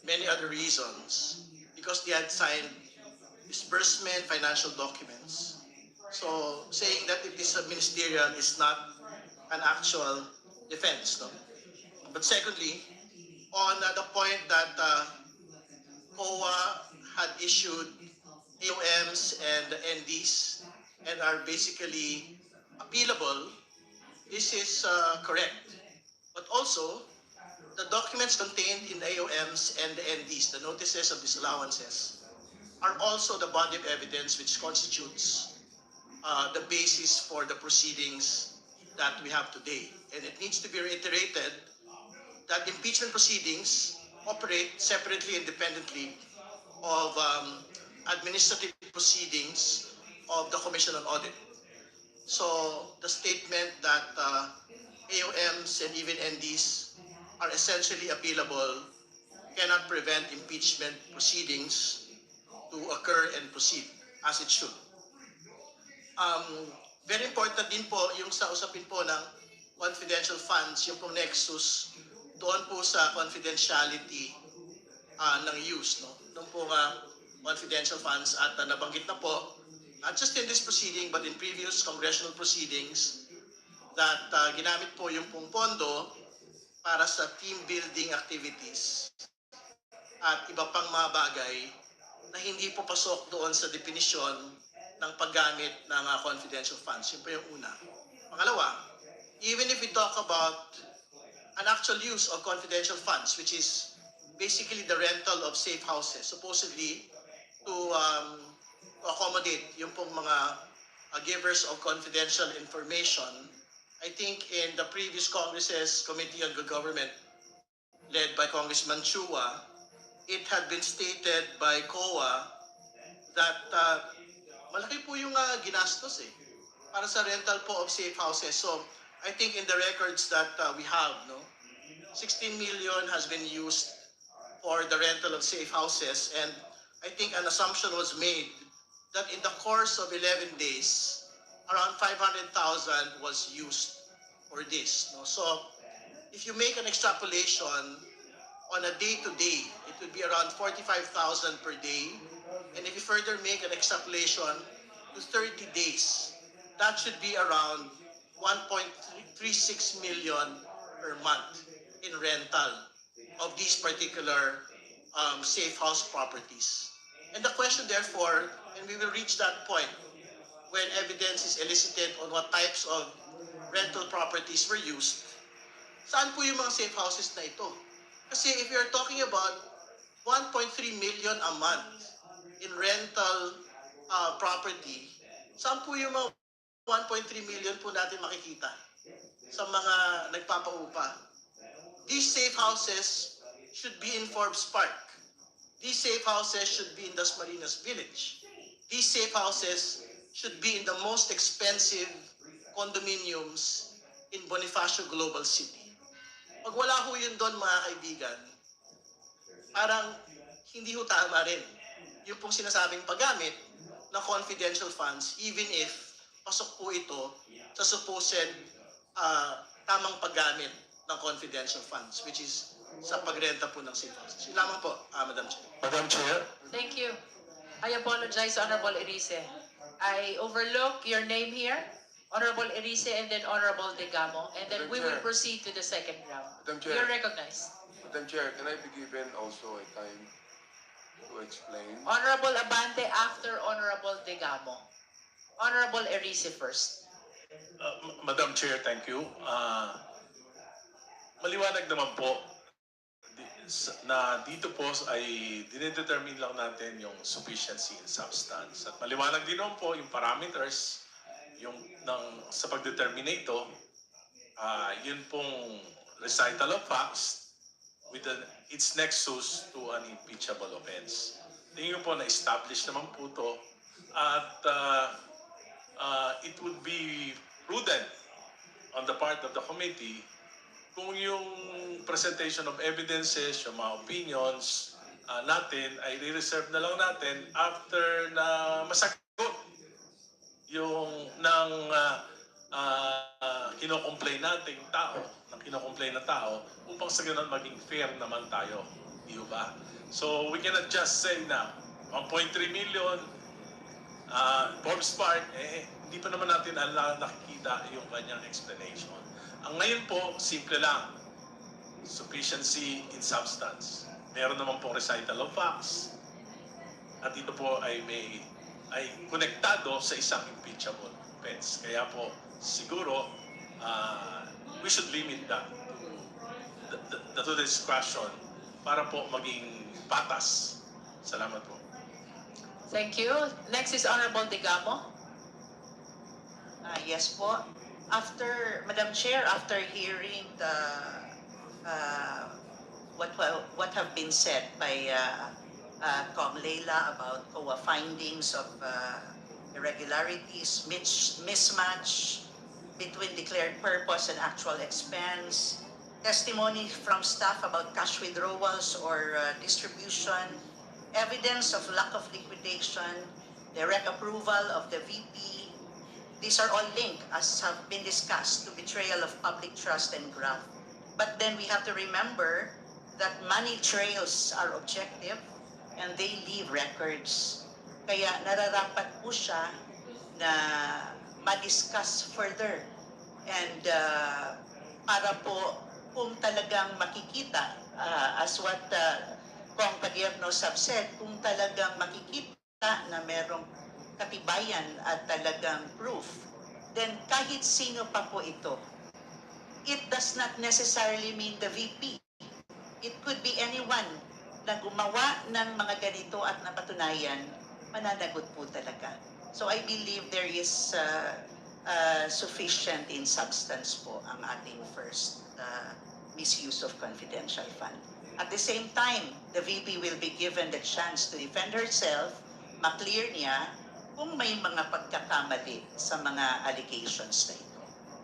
many other reasons because they had signed disbursement financial documents. So saying that it is a ministerial is not an actual defense. No? But secondly, on the point that COA had issued AOMs and NDs and are basically appealable, this is correct. But also, the documents contained in the AOMs and the NDs, the notices of disallowances, are also the body of evidence which constitutes the basis for the proceedings that we have today. And it needs to be reiterated that impeachment proceedings operate separately, independently of administrative proceedings of the Commission on Audit. So the statement that AOMs and even NDs are essentially appealable cannot prevent impeachment proceedings to occur and proceed as it should. Very important din po yung sa usapin po ng confidential funds, yung pong nexus doon po sa confidentiality ng use, no? Doon po confidential funds at nabanggit na po, not just in this proceeding but in previous congressional proceedings, that ginamit po yung pong pondo para sa team building activities at iba pang mga bagay na hindi po pasok doon sa definition ng paggamit ng confidential funds. Yun po yung una. Pangalawa, even if we talk about an actual use of confidential funds, which is basically the rental of safe houses, supposedly to accommodate yung pong mga givers of confidential information, I think in the previous Congress's Committee on Good Government, led by Congressman Chua, it had been stated by COA that malaki po yung ginastos para sa rental po of safe houses. So I think in the records that we have, 16 million has been used for the rental of safe houses, and I think an assumption was made that in the course of 11 days, around 500,000 was used for this. So if you make an extrapolation on a day-to-day, it would be around 45,000 per day. And if you further make an extrapolation to 30 days, that should be around 1.36 million per month in rental of these particular safe house properties. And the question therefore, and we will reach that point when evidence is elicited on what types of rental properties were used, saan po yung mga safe houses na ito? Kasi if you're talking about 1.3 million a month in rental property, saan po yung mga 1.3 million po natin makikita sa mga nagpapaupa? These safe houses should be in Forbes Park. These safe houses should be in Dasmariñas Village. These safe houses should be in the most expensive condominiums in Bonifacio Global City. Pag wala ho yun doon, mga kaibigan, parang hindi ho tama rin yung pong sinasabing paggamit ng confidential funds, even if pasok po ito sa supposed tamang paggamit ng confidential funds, which is sa pagrenta po ng safe houses. Yun lamang po, Madam Chair. Madam Chair. Thank you. I apologize, Honorable Erice. I overlook your name here, Honorable Erice, and then Honorable Degamo, and then Madam we will Chair. proceed to the second round. Madam Chair. You're recognized. Madam Chair, can I be given also a time to explain? Honorable Abante after Honorable Degamo. Honorable Erice first. Madam Chair, thank you. Maliwanag naman po na dito po ay dinedetermine lang natin yung sufficiency in substance. At maliwanag din naman po yung parameters sa pagdetermine ito, yun pong recital of facts with its nexus to an impeachable offense. Tingin ko po na-establish naman po ito at it would be prudent on the part of the committee kung yung presentation of evidences, yung mga opinions natin ay re-reserve na lang natin after na masagot yung ng kinocomplain nating tao, ng tao, upang sa ganun maging fair naman tayo. Di ba? So we cannot just say na 1.3 million Forbes Park, hindi pa naman natin nakikita yung kanyang explanation. Ang ngayon po, simple lang. Sufficiency in substance. Meron naman po recital of facts. At ito po ay konektado sa isang impeachable offense. Kaya po, siguro, we should limit that to the discussion para po maging patas. Salamat po. Thank you. Next is Honorable Digamo. Yes po. Madam Chair, after hearing what have been said by Kong Leila about COA findings of irregularities, mismatch between declared purpose and actual expense, testimony from staff about cash withdrawals or distribution, evidence of lack of liquidation, direct approval of the VP. These are all linked, as have been discussed, to betrayal of public trust and graft. But then we have to remember that money trails are objective and they leave records. Kaya nararapat po siya na ma-discuss further. And para po kung talagang makikita, as what Kong Padiernos have said, kung talagang makikita na merong katibayan at talagang proof, then kahit sino pa po ito, it does not necessarily mean the VP. It could be anyone na gumawa ng mga ganito at napatunayan, mananagot po talaga. So I believe there is sufficient in substance po ang ating first misuse of confidential fund. At the same time, the VP will be given the chance to defend herself, maklear niya kung may mga pagkakamali sa mga allegations na ito.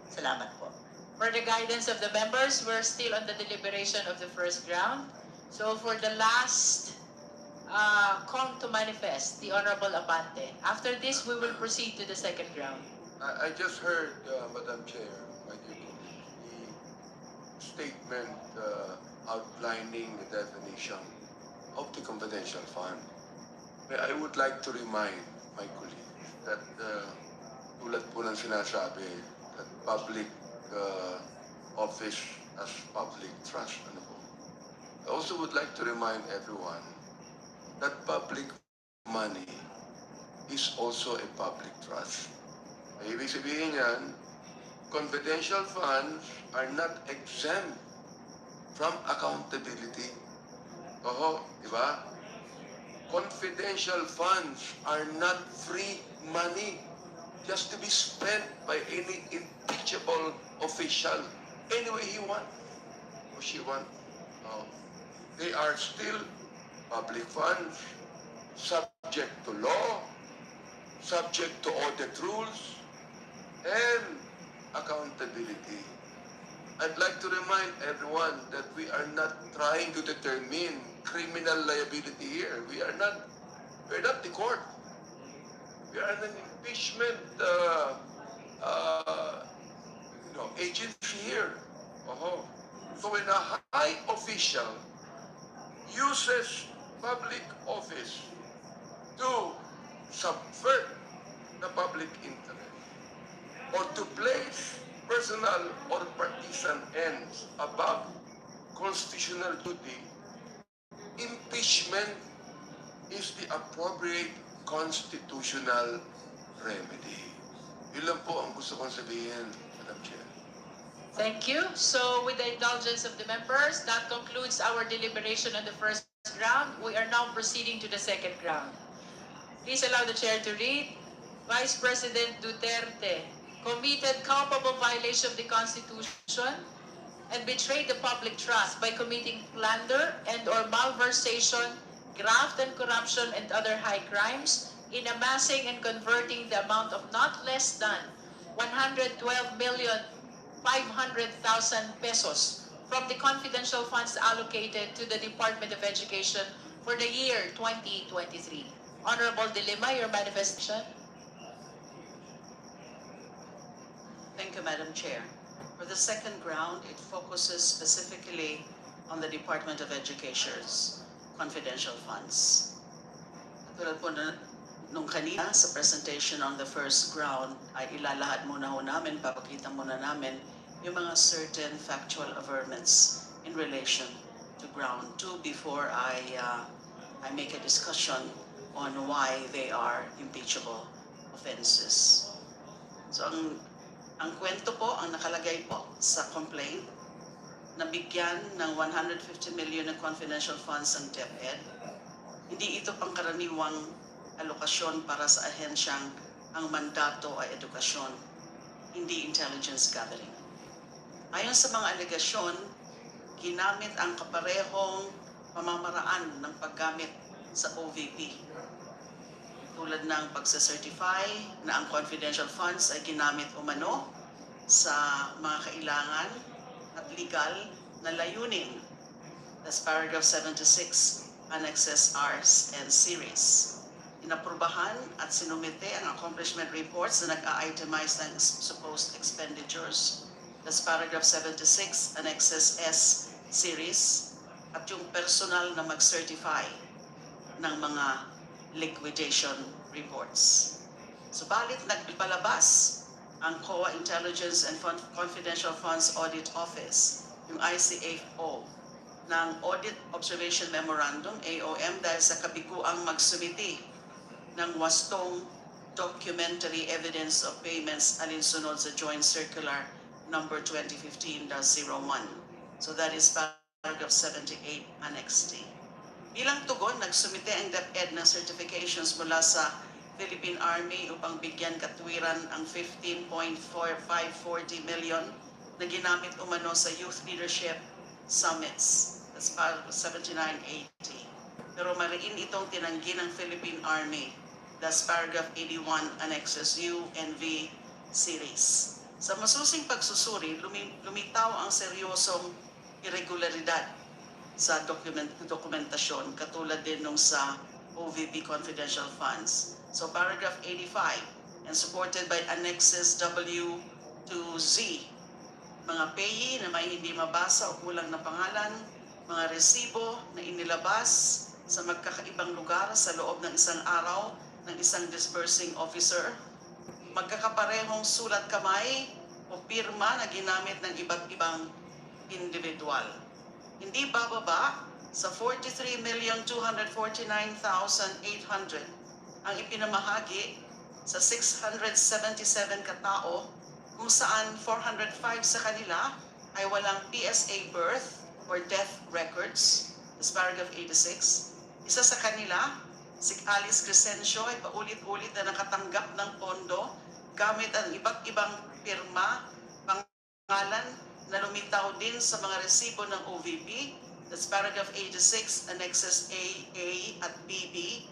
Salamat po. For the guidance of the members, we're still on the deliberation of the first round. So for the last Kong to manifest, the Honorable Abante. After this, we will proceed to the second round. I just heard, Madam Chair, the statement outlining the definition of the confidential fund. I would like to remind my colleagues that tulad po ng sinasabi that public office as public trust. Ano po? I also would like to remind everyone that public money is also a public trust. Ibig sabihin yan, confidential funds are not exempt from accountability. Oho, di ba? Confidential funds are not free money just to be spent by any impeachable official any way he want or she want. No. They are still public funds, subject to law, subject to audit rules, and accountability. I'd like to remind everyone that we are not trying to determine criminal liability here. We're not the court. We are an impeachment agency here. So when a high official uses public office to subvert the public interest or to place personal or partisan ends above constitutional duty, impeachment is the appropriate constitutional remedy. Yun lang po ang gusto kong sabihin, Madam Chair. Thank you. So with the indulgence of the members, that concludes our deliberation on the first ground. We are now proceeding to the second ground. Please allow the chair to read. Vice President Duterte committed culpable violation of the Constitution and betrayed the public trust by committing plunder and or malversation, graft and corruption and other high crimes in amassing and converting the amount of not less than 112,500,000 pesos from the confidential funds allocated to the Department of Education for the year 2023. Honorable De Lima, your manifestation. Thank you, Madam Chair. For the second ground, it focuses specifically on the Department of Education's confidential funds. Katulad po nung kanina sa presentation on the first ground, ay ilalahad muna ho namin, papakita muna namin yung mga certain factual averments in relation to ground 2 before I make a discussion on why they are impeachable offenses. So ang kwento po, ang nakalagay po sa complaint, nabigyan ng 150 million na confidential funds ang DepEd. Hindi ito pangkaraniwang alokasyon para sa ahensyang ang mandato ay edukasyon, hindi intelligence gathering. Ayon sa mga alegasyon, ginamit ang kaparehong pamamaraan ng paggamit sa OVP. Tulad ng pagsacertify na ang confidential funds ay ginamit umano sa mga kailangan at legal na layunin. That's paragraph 76, annexes Rs and series. Inaprubahan at sinumite ang accomplishment reports na nag-a-itemize ng supposed expenditures. That's paragraph 76, annexes S series, at yung personal na mag-certify ng mga liquidation reports. Subalit nagpalabas ang COA Intelligence and Confidential Funds Audit Office, yung ICAO, ng Audit Observation Memorandum, AOM, dahil sa kabiguang magsumiti ng wastong documentary evidence of payments alinsunod sa Joint Circular number 2015-01. So that is paragraph 78, Annex D. Bilang tugon, nagsumite ang DepEd ng certifications mula sa Philippine Army upang bigyan katwiran ang 15.4540 million na ginamit umano sa youth leadership summits. That's paragraph 7980. Pero mariin itong tinanggi ng Philippine Army. That's paragraph 81, annexes U and V series. Sa masusing pagsusuri, lumitaw ang seryosong irregularidad sa dokumentasyon, katulad din nung sa OVP confidential funds. So paragraph 85, and supported by annexes W to Z, mga payee na may hindi mabasa o kulang na pangalan, mga resibo na inilabas sa magkakaibang lugar sa loob ng isang araw ng isang disbursing officer, magkakaparehong sulat kamay o pirma na ginamit ng iba't ibang individual. Hindi bababa sa 43,249,800 ang ipinamahagi sa 677 katao, kung saan 405 sa kanila ay walang PSA birth or death records. That's paragraph 86. Isa sa kanila, si Alice Crescencio, ay paulit-ulit na nakatanggap ng pondo gamit ang iba't ibang pirma, pangalan na lumitaw din sa mga resibo ng OVP. That's paragraph 86, annexes A, A at BB.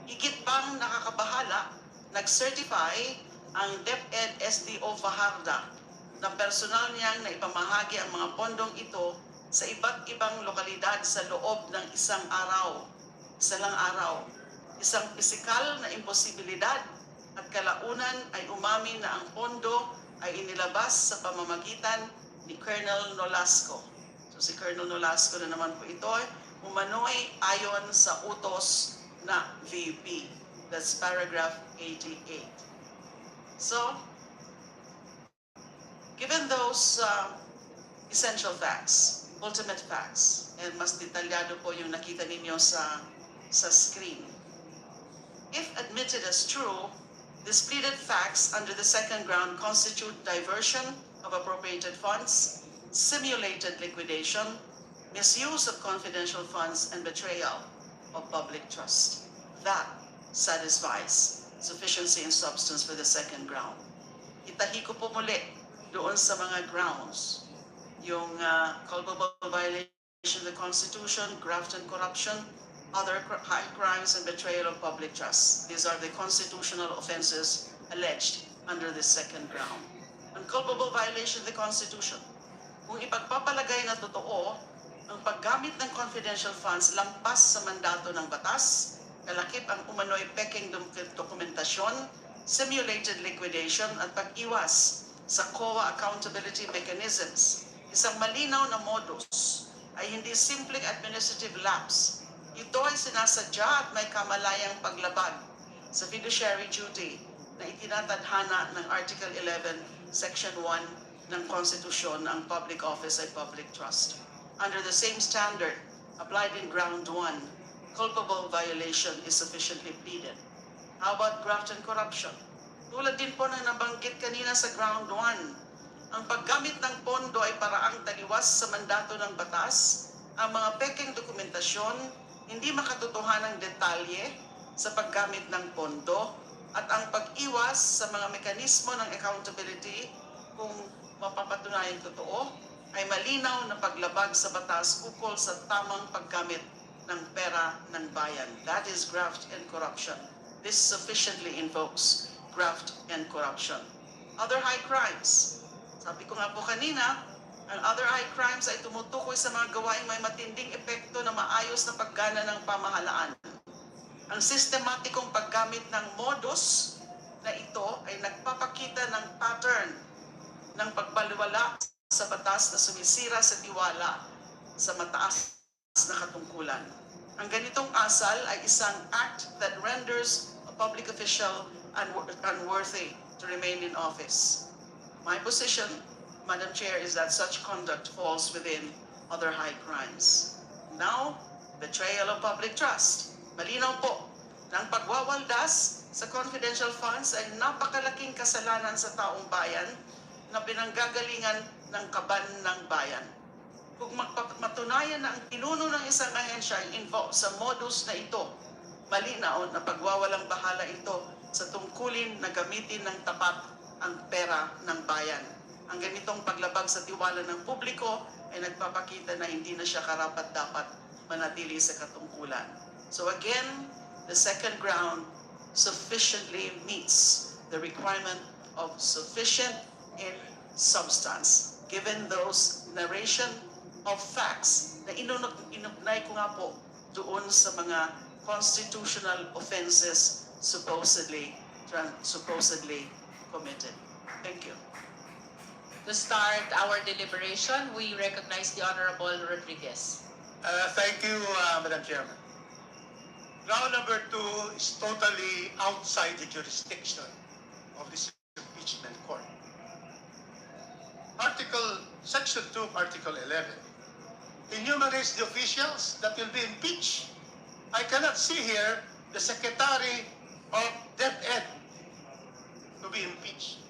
Higit pang nakakabahala, nag-certify ang DepEd SDO Fajarda na personal niyang naipamahagi ang mga pondong ito sa iba't ibang lokalidad sa loob ng isang araw. Isa lang araw. Isang pisikal na imposibilidad at kalaunan ay umamin na ang pondo ay inilabas sa pamamagitan ni Colonel Nolasco. So si Colonel Nolasco na naman po ito ay umano'y ayon sa utos na VP. That's paragraph 88. So, given those essential facts, ultimate facts, and mas detalyado po yung nakita ninyo sa screen, if admitted as true, These pleaded facts under the second ground constitute diversion of appropriated funds, simulated liquidation, misuse of confidential funds, and betrayal of public trust. That satisfies sufficiency and substance for the second ground. Itahi ko po muli doon sa mga grounds, yung culpable violation of the Constitution, graft and corruption, other high crimes, and betrayal of public trust. These are the constitutional offenses alleged under the second ground. Ang culpable violation of the Constitution, kung ipagpapalagay na totoo, ang paggamit ng confidential funds lampas sa mandato ng batas, kalakip ang umano'y peking dokumentasyon, simulated liquidation, at pag-iwas sa COA accountability mechanisms. Isang malinaw na modus ay hindi simpleng administrative lapse. Ito ay sinasadya at may kamalayang paglabag sa fiduciary duty na itinatadhana ng Article 11, Section 1 ng Konstitusyon na ang public office ay public trust. Under the same standard applied in ground 1, culpable violation is sufficiently pleaded. How about graft and corruption? Tulad din po ng nabanggit kanina sa ground 1, ang paggamit ng pondo ay paraang taliwas sa mandato ng batas, ang mga peking dokumentasyon, hindi makatotohanang detalye sa paggamit ng pondo, at ang pag-iwas sa mga mekanismo ng accountability kung mapapatunayang totoo, ay malinaw na paglabag sa batas ukol sa tamang paggamit ng pera ng bayan. That is graft and corruption. This sufficiently invokes graft and corruption. Other high crimes. Sabi ko nga po kanina, ang other high crimes ay tumutukoy sa mga gawaing may matinding epekto na maayos na paggana ng pamahalaan. Ang sistematikong paggamit ng modus na ito ay nagpapakita ng pattern ng pagbaliwala sa batas na sumisira sa tiwala sa mataas na katungkulan. Ang ganitong asal ay isang act that renders a public official unworthy to remain in office. My position, Madam Chair, is that such conduct falls within other high crimes. Now, betrayal of public trust. Malinaw po na ang pagwawaldas sa confidential funds ay napakalaking kasalanan sa taong bayan na pinanggagalingan ng kaban ng bayan. Kung matunayan na ang pinuno ng isang ahensya ay involved sa modus na ito, malinaw na pagwawalang bahala ito sa tungkulin na gamitin ng tapat ang pera ng bayan. Ang ganitong paglabag sa tiwala ng publiko ay nagpapakita na hindi na siya karapat-dapat manatili sa katungkulan. So again, the second ground sufficiently meets the requirement of sufficient in substance, given those narration of facts na inugnay ko nga po doon sa mga constitutional offenses supposedly committed. Thank you. To start our deliberation, we recognize the Honorable Rodriguez. Thank you, Madam Chairman. Ground number 2 is totally outside the jurisdiction of this impeachment court. Section 2, Article 11 enumerates the officials that will be impeached. I cannot see here the Secretary of DepEd to be impeached.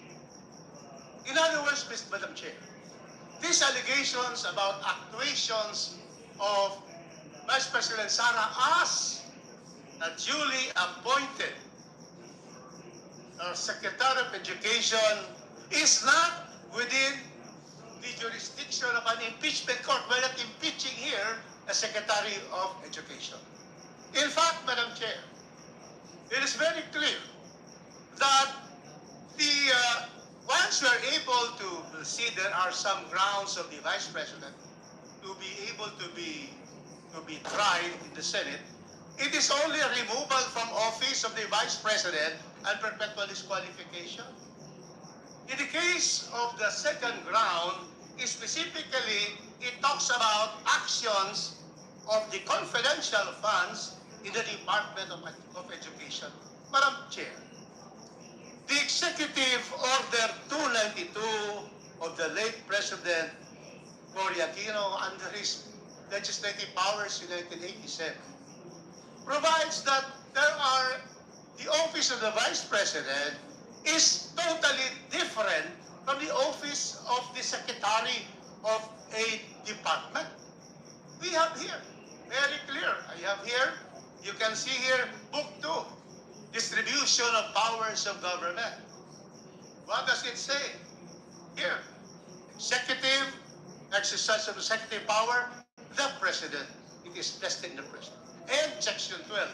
In other words, Madam Chair, these allegations about actuations of Vice President Sara as a duly appointed Secretary of Education is not within the jurisdiction of an impeachment court. We're not impeaching here a Secretary of Education. In fact, Madam Chair, it is very clear that once we are able to see there are some grounds of the Vice President to be able to be tried in the Senate, it is only a removal from office of the Vice President and perpetual disqualification. In the case of the second ground, specifically, it talks about actions of the confidential funds in the Department of Education. Madam Chair, the Executive Order 292 of the late President Cory Aquino under his legislative powers in 1987 provides that there are the office of the Vice President is totally different from the office of the Secretary of a department. We have here, very clear, I have here, you can see here, Book 2, Distribution of Powers of Government. What does it say? Here, executive, exercise of executive power, the President. It is vested in the President. And Section 12,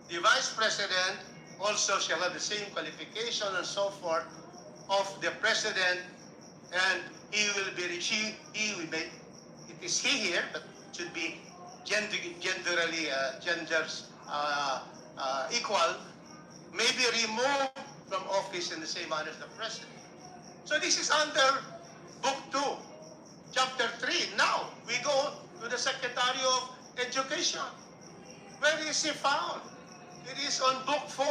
the Vice President also shall have the same qualification and so forth of the President, and he will be, he will be, it is he here, but it should be genders equal, may be removed from office in the same manner as the President. So this is under Book 2, Chapter 3. Now, we go to the Secretary of Education. Where is he found? It is on Book 4.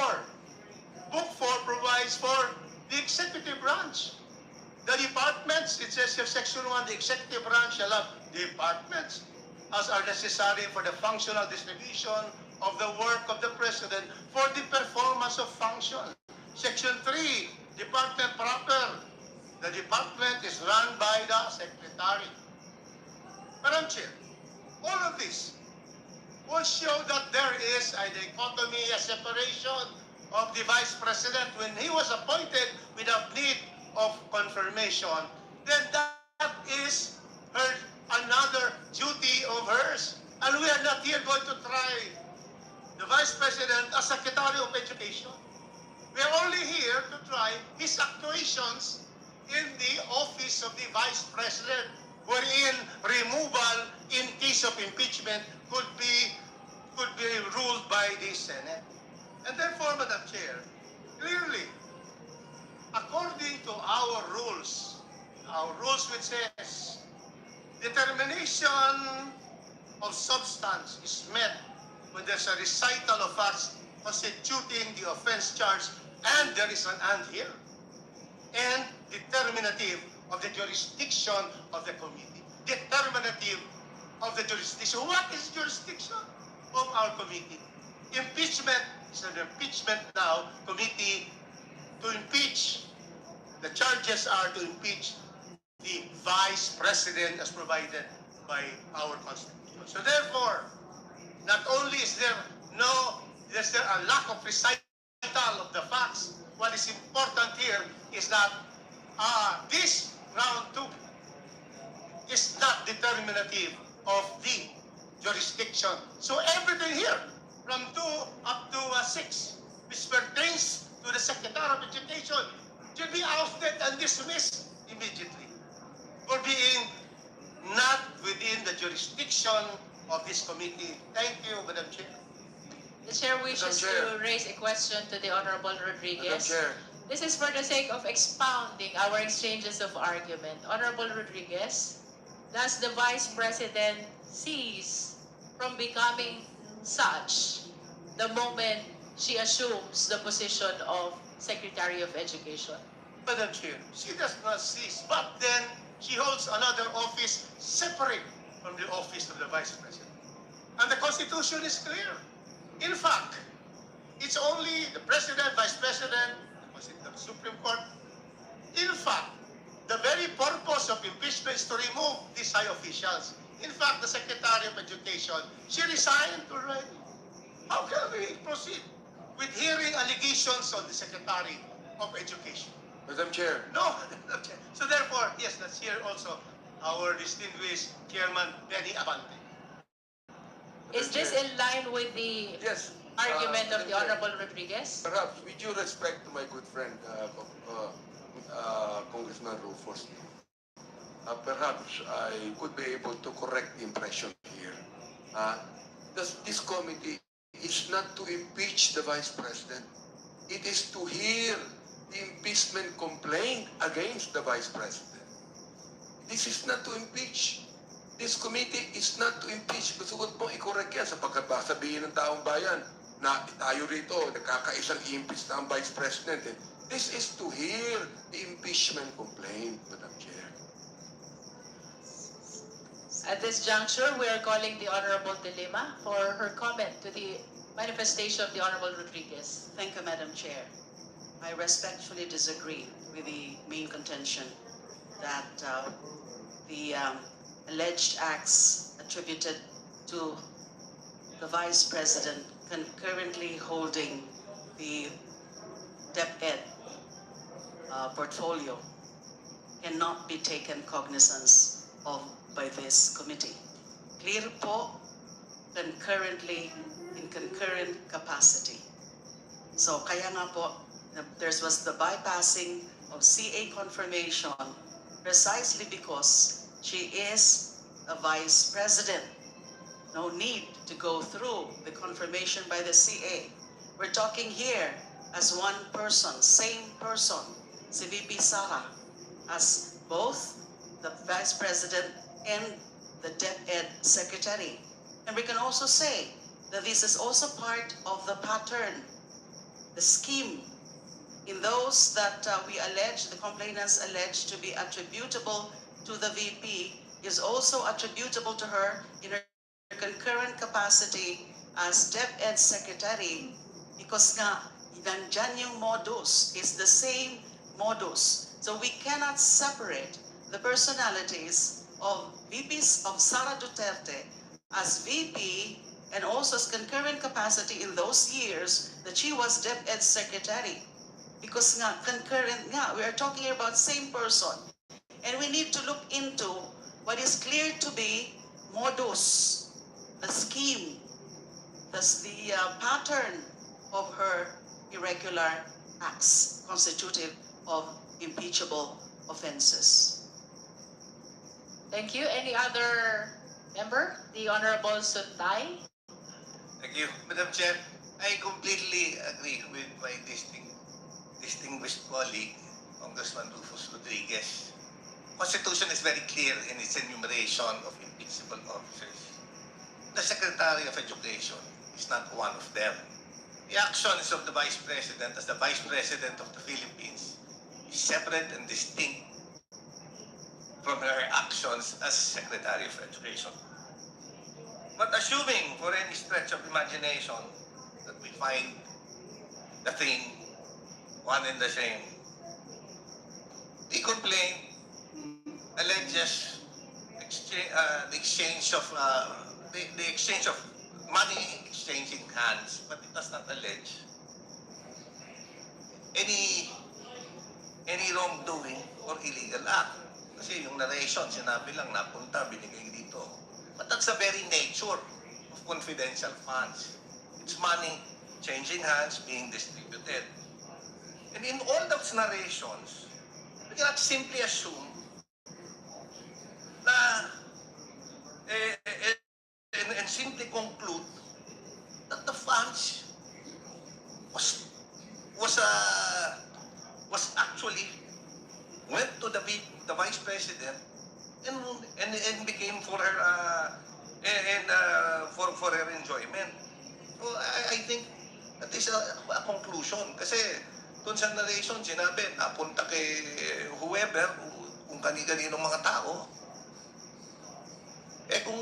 Book 4 provides for the executive branch. The departments, it says in Section 1, the executive branch shall have departments as are necessary for the functional distribution of the work of the President for the performance of function. Section 3, department proper. The department is run by the Secretary. Madam Chair, all of this will show that there is a dichotomy, a separation of the Vice President. When he was appointed without need of confirmation, then that is her another duty of hers. And we are not here going to try the Vice President as Secretary of Education. We are only here to try his actuations in the office of the Vice President, wherein removal in case of impeachment could be ruled by the Senate. And therefore, Madam Chair, clearly, according to our rules which says, determination of substance is met when there's a recital of facts constituting the offense charged, and there is an and here, and determinative of the jurisdiction of the committee. Determinative of the jurisdiction. What is jurisdiction of our committee? Impeachment is an impeachment now committee to impeach. The charges are to impeach the Vice President as provided by our Constitution. So therefore, not only is there a lack of recital of the facts, what is important here is that this round 2 is not determinative of the jurisdiction. So everything here, from 2 up to 6, which pertains to the Secretary of Education, should be ousted and dismissed immediately for being not within the jurisdiction of this committee. Thank you, Madam Chair. The Chair wishes to raise a question to the Honorable Rodriguez. Madam Chair. This is for the sake of expounding our exchanges of argument. Honorable Rodriguez, does the Vice President cease from becoming such the moment she assumes the position of Secretary of Education? Madam Chair, she does not cease, but then she holds another office separate from the office of the Vice President. And the Constitution is clear. In fact, it's only the President, Vice President, the Supreme Court. In fact, the very purpose of impeachment is to remove these high officials. In fact, the Secretary of Education, she resigned already. How can we proceed with hearing allegations on the Secretary of Education? Madam Chair. No. Okay. So therefore, yes, let's hear also our distinguished Chairman Benny Abante. Is this in line with the Yes. argument of Madam the Chair. Honorable Rodriguez? Perhaps, with due respect to my good friend, Congressman Rufus, perhaps I could be able to correct the impression here. This committee is not to impeach the Vice President. It is to hear the impeachment complaint against the Vice President. This is not to impeach. This committee is not to impeach. Gusto ko pong i-correct yan sapagkat baka sabihin ng taong bayan na tayo rito, nakakaisang impeach na ang Vice President. This is to hear the impeachment complaint, Madam Chair. At this juncture, we are calling the Honorable De Lima for her comment to the manifestation of the Honorable Rodriguez. Thank you, Madam Chair. I respectfully disagree with the main contention that the alleged acts attributed to the Vice President concurrently holding the DepEd portfolio cannot be taken cognizance of by this committee. Clear po, concurrently, in concurrent capacity. So kaya nga po, there was the bypassing of CA confirmation precisely because she is a Vice President. No need to go through the confirmation by the CA. We're talking here as one person, same person, si VP Sara, as both the Vice President and the DepEd Secretary. And we can also say that this is also part of the pattern, the scheme, in those that we allege, the complainants allege to be attributable to the VP, is also attributable to her in her concurrent capacity as DepEd Secretary, because nga, nandyan yung modus, is the same modus. So we cannot separate the personalities of VPs of Sara Duterte as VP and also as concurrent capacity in those years that she was DepEd Secretary. Because nga, concurrent nga, we are talking about same person. And we need to look into what is clear to be modus, the scheme, the pattern of her irregular acts constitutive of impeachable offenses. Thank you. Any other member? The Honorable Suntay. Thank you, Madam Chair. I completely agree with my distinguished colleague, Congressman Rufus Rodriguez. Constitution is very clear in its enumeration of impeachable officers. The Secretary of Education is not one of them. The actions of the Vice President as the Vice President of the Philippines is separate and distinct from her actions as Secretary of Education. But assuming for any stretch of imagination that we find the thing one and the same, the complaint alleges the exchange of money exchanging hands, but it does not allege any wrongdoing or illegal act. Kasi yung narration, sinabi lang, napunta, binigay dito. But that's the very nature of confidential funds. It's money changing hands, being distributed. And in all those narrations, we cannot simply assume na and simply conclude that the funds was actually went to the Vice President and became for her for her enjoyment. So I think that is a conclusion kasi doon sa narration sinabi napunta kay whoever, kung kani-kaninong mga tao. Kung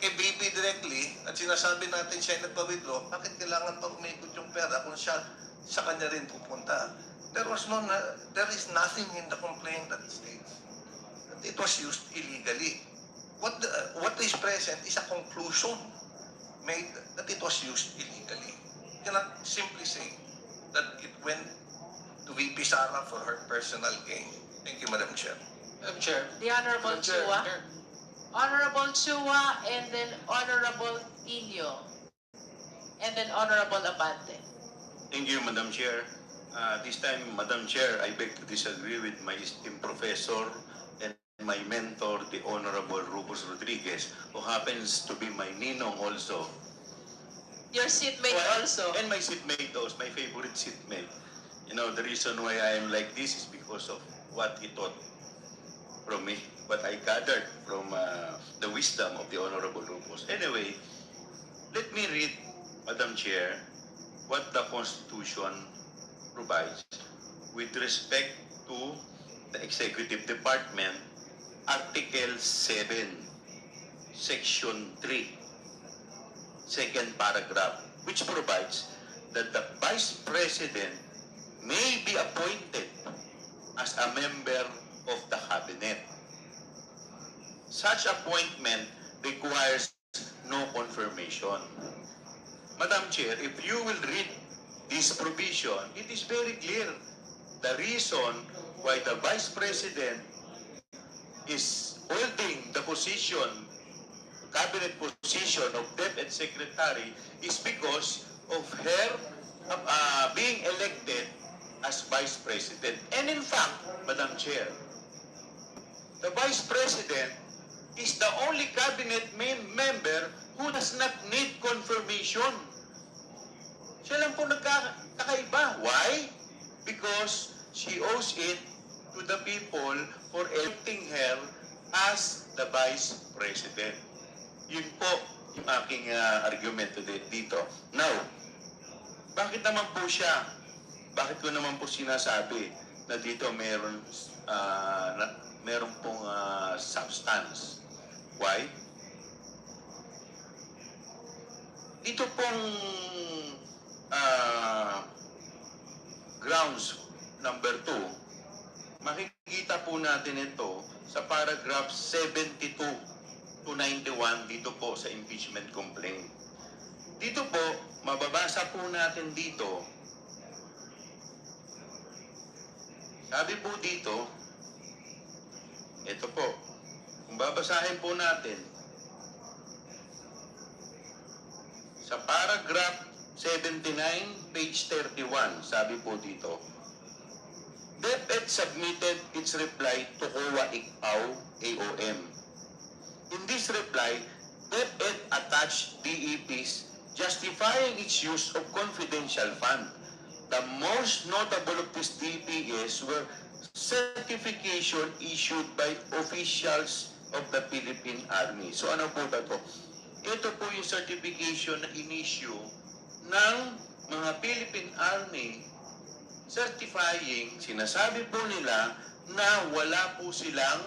kay BP directly at sinasabi natin siya nagpa-withdraw, bakit kailangan pa umikot yung pera kung siya sa kanya rin pupunta? There is nothing in the complaint that states that it was used illegally. What is present is a conclusion made that it was used illegally. You cannot simply say that it went to VP Sara for her personal gain. Thank you, Madam Chair. Madam Chair. The Honorable Madam Chair. Chua. Honorable Chua, and then Honorable Tino, and then Honorable Abante. Thank you, Madam Chair. This time, Madam Chair, I beg to disagree with my esteemed professor and my mentor, the Honorable Rufus Rodriguez, who happens to be my ninong also. Your seatmate also. And my seatmate also, my favorite seatmate. You know, the reason why I am like this is because of what he taught from me, what I gathered from the wisdom of the Honorable Rufus. Anyway, let me read, Madam Chair, what the Constitution provides with respect to the Executive Department, Article 7, Section 3, second paragraph. which provides that the Vice President may be appointed as a member of the cabinet. Such appointment requires no confirmation. Madam Chair, if you will read this provision, it is very clear the reason why the Vice President is holding the position, cabinet position of DepEd Secretary is because of her being elected as Vice President. And in fact, Madam Chair, the Vice President is the only cabinet member who does not need confirmation. Siya lang po nagkakaiba. Why? Because she owes it to the people for electing her as the Vice President. Yun po yung aking argumento dito. Now, bakit naman po siya? Bakit ko naman po sinasabi na dito meron pong substance? Why? Dito pong grounds number 2, makikita po natin ito sa paragraph 72 to 91 dito po sa impeachment complaint. Dito po, mababasa po natin dito, sabi po dito, ito po, kung babasahin po natin, sa paragraph 79, page 31, sabi po dito, DepEd submitted its reply to COA ICAO AOM. In this reply, DepEd attached DEPs justifying its use of confidential fund. The most notable of these DPS were certification issued by officials of the Philippine Army. So ano po ba ito? Ito po yung certification na in-issue ng mga Philippine Army certifying, sinasabi po nila na wala po silang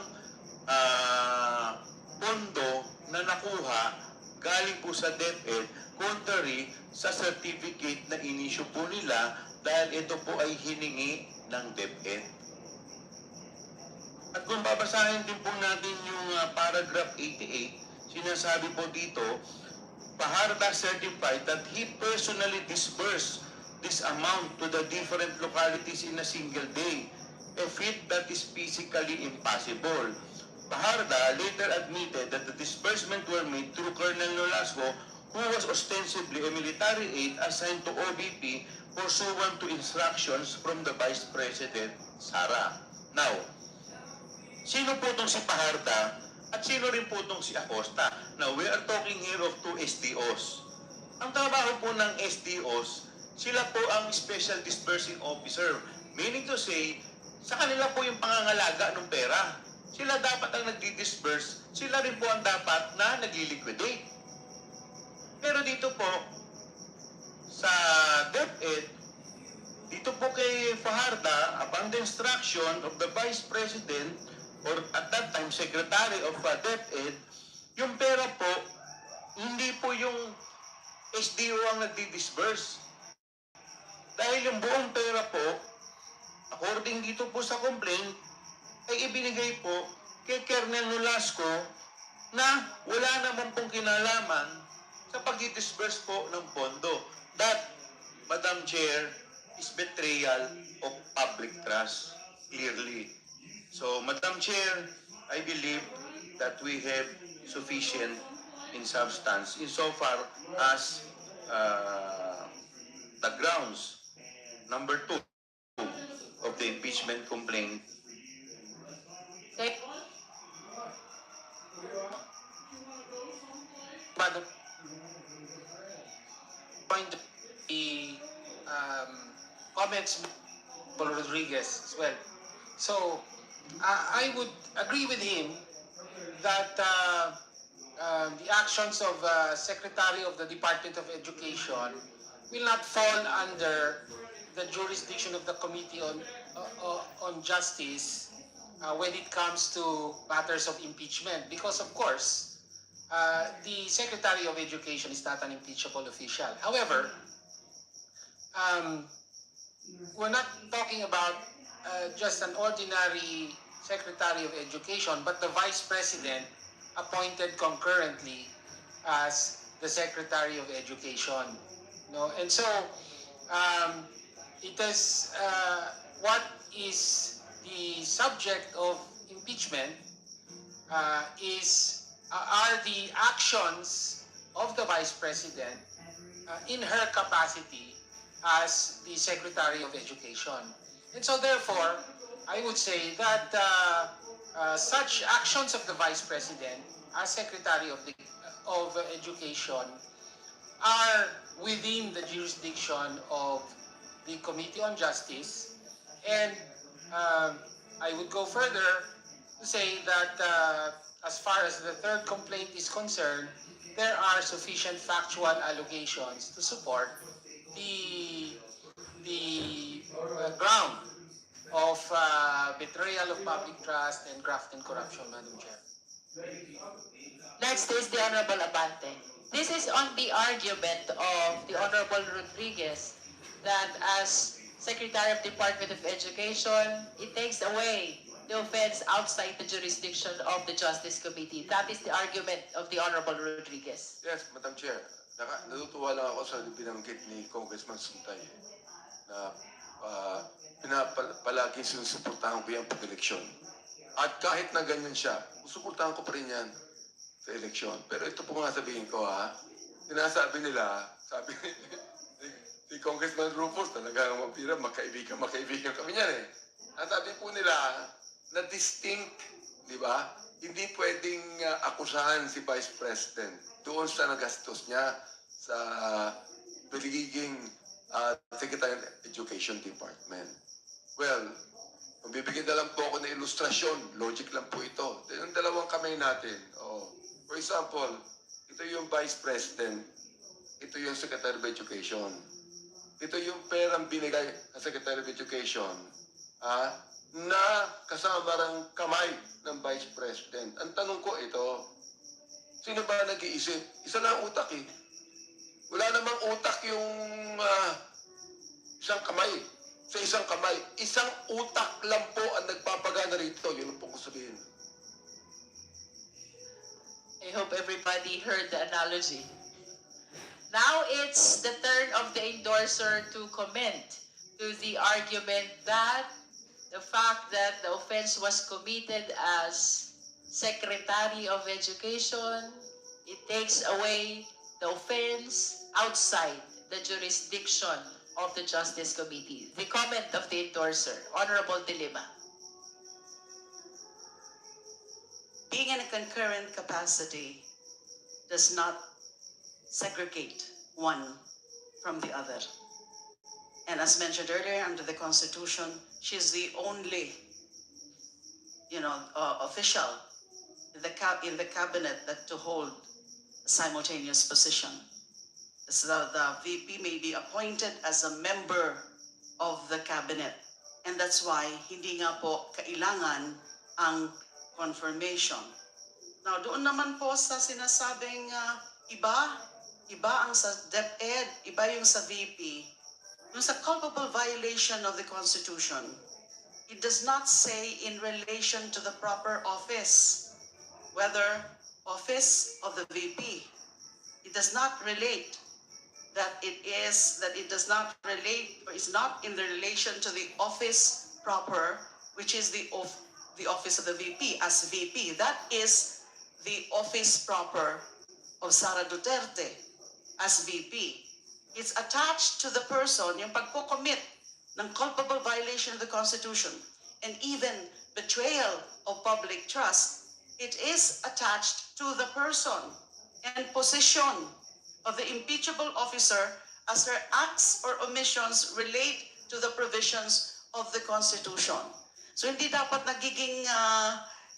pondo na nakuha galing po sa DepEd contrary sa certificate na in-issue po nila dahil ito po ay hiningi ng DepEd. At kung babasahin din po natin yung paragraph 88, sinasabi po dito, Paharda certified that he personally disbursed this amount to the different localities in a single day, a feat that is physically impossible. Paharda later admitted that the disbursement were made through Colonel Nolasco, who was ostensibly a military aide assigned to OBP pursuant to instructions from the Vice President, Sara. Now, sino po itong si Paharda at sino rin po itong si Acosta? Now, we are talking here of two SDOs. Ang trabaho po ng SDOs, sila po ang Special Disbursing Officer. Meaning to say, sa kanila po yung pangangalaga ng pera. Sila dapat ang nagdi-disburse, sila rin po ang dapat na nagli-liquidate. Pero dito po, sa DepEd, dito po kay Fajarda, upon the instruction of the Vice President, or at that time, Secretary of DepEd, yung pera po, hindi po yung SDO ang nagdi-disburse. Dahil yung buong pera po, according dito po sa complaint, ay ibinigay po kay Colonel Nolasco na wala naman pong kinalaman sa pag-disburse po ng pondo. That, Madam Chair, is betrayal of public trust, clearly. So, Madam Chair, I believe that we have sufficient in substance insofar as the grounds, number 2, of the impeachment complaint. Madam, point the comments of Rodriguez as well. So, I would agree with him that the actions of Secretary of the Department of Education will not fall under the jurisdiction of the Committee on Justice when it comes to matters of impeachment. Because of course, the Secretary of Education is not an impeachable official. However, we're not talking about just an ordinary Secretary of Education, but the Vice President appointed concurrently as the Secretary of Education. No? And so, it is what is the subject of impeachment are the actions of the Vice President in her capacity as the Secretary of Education. And so therefore, I would say that such actions of the Vice President as Secretary of Education are within the jurisdiction of the Committee on Justice. And I would go further to say that as far as the third complaint is concerned, there are sufficient factual allegations to support the ground of betrayal of public trust and graft and corruption, Madam Chair. Next is the Honorable Abante. This is on the argument of the Honorable Rodriguez that as Secretary of Department of Education, it takes away the offense outside the jurisdiction of the Justice Committee. That is the argument of the Honorable Rodriguez. Yes, Madam Chair. Natutuwa lang ako sa binanggit ni Congressman Suntay na palaging sinusuportahan ko yung pag-eleksyon. At kahit na ganyan siya, susuportahan ko pa rin yan sa eleksyon. Pero ito po nga sabihin ko ha, sinasabi nila, sabi ni Congressman Rufus, talagang mapira, magkaibigan kami niyan eh. Ang sabi po nila, na distinct, di ba? Hindi pwedeng akusahan si Vice President doon sa nagastos niya sa pagiging Secretary of Education Department. Well, magbibigyan na lang po ako ng ilustrasyon. Logic lang po ito. Yung dalawang kamay natin. Oh. For example, ito yung Vice President. Ito yung Secretary of Education. Ito yung perang binigay ng Secretary of Education na kasama ng kamay ng Vice President. Ang tanong ko ito, sino ba nag-iisip? Isa lang utak eh. Wala namang utak yung isang kamay. Sa isang kamay, isang utak lang po ang nagpapagana rito. Yun ang po ko sabihin. I hope everybody heard the analogy. Now it's the turn of the endorser to comment to the argument that the fact that the offense was committed as Secretary of Education, it takes away the offense outside the jurisdiction of the Justice Committee. The comment of the endorser, Honorable De Lima. Being in a concurrent capacity does not segregate one from the other. And as mentioned earlier, under the Constitution, she's the only, official in the cabinet that to hold a simultaneous position. So the VP may be appointed as a member of the cabinet. And that's why hindi nga po kailangan ang confirmation. Now, doon naman po sa sinasabing iba ang sa DepEd, iba yung sa VP. Yung sa culpable violation of the Constitution, it does not say in relation to the proper office, whether office of the VP. It does not relate that it does not relate or is not in the relation to the office proper, which is the office of the VP as VP. That is the office proper of Sara Duterte as VP. It's attached to the person, yung pagko-commit ng culpable violation of the Constitution and even betrayal of public trust, it is attached to the person and position of the impeachable officer as her acts or omissions relate to the provisions of the Constitution. So hindi dapat nagiging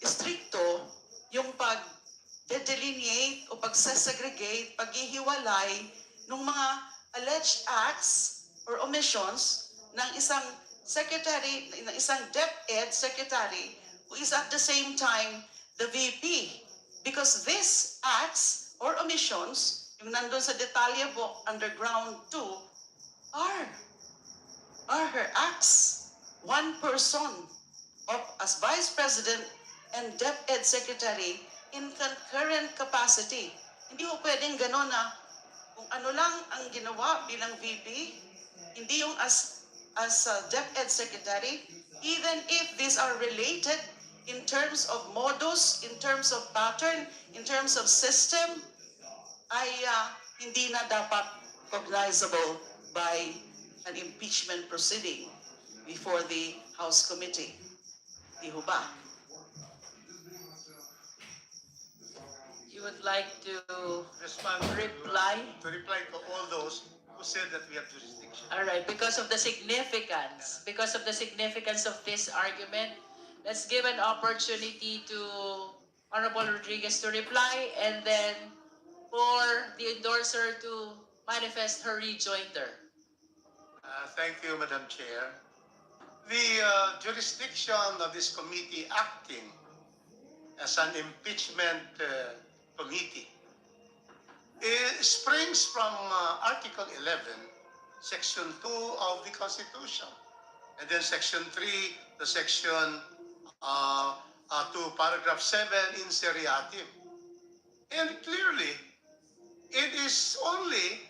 stricto yung pag-delineate o pag-segregate, paghihiwalay ng mga alleged acts or omissions ng isang secretary, ng isang DepEd secretary who is at the same time the VP Because these acts or omissions, yung nandun sa detalye book under ground 2, are her acts. One person as Vice President and DepEd Secretary in concurrent capacity. Hindi mo pwedeng gano'n na kung ano lang ang ginawa bilang VP, hindi yung as DepEd Secretary, even if these are related in terms of modus, in terms of pattern, in terms of system, ay hindi na dapat cognizable by an impeachment proceeding before the House Committee. Di ho ba? You would like to Respond reply? to reply to all those who said that we have jurisdiction. All right, because of the significance of this argument, let's give an opportunity to Honorable Rodriguez to reply, and then for the endorser to manifest her rejoinder. Thank you, Madam Chair. The jurisdiction of this committee acting as an impeachment committee springs from Article 11, Section 2 of the Constitution, and then Section 3 to Section to Paragraph 7 in seriatim. And clearly, it is only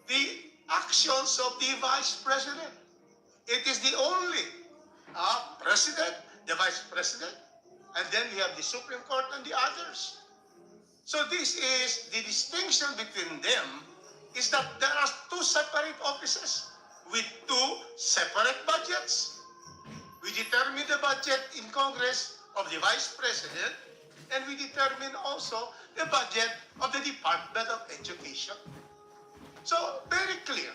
the actions of the Vice President. It is the only President, the Vice President, and then we have the Supreme Court and the others. So this is the distinction between them, is that there are two separate offices with two separate budgets. We determine the budget in Congress of the Vice President, and we determine also the budget of the Department of Education. So very clear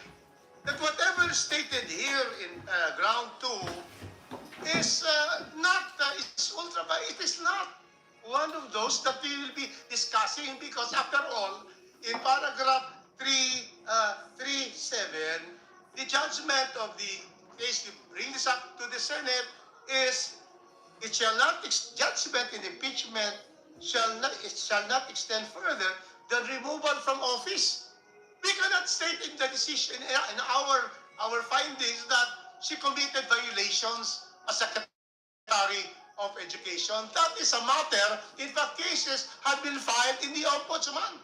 that whatever is stated here in ground 2 is is ultra. It is not one of those that we will be discussing, because after all, in paragraph 3.7, the judgment of the case to bring this up to the Senate is it shall not judgment in impeachment shall not extend further than removal from office. We cannot state in the decision in our findings that she committed violations as Secretary of Education. That is a matter, in fact, cases have been filed in the Ombudsman.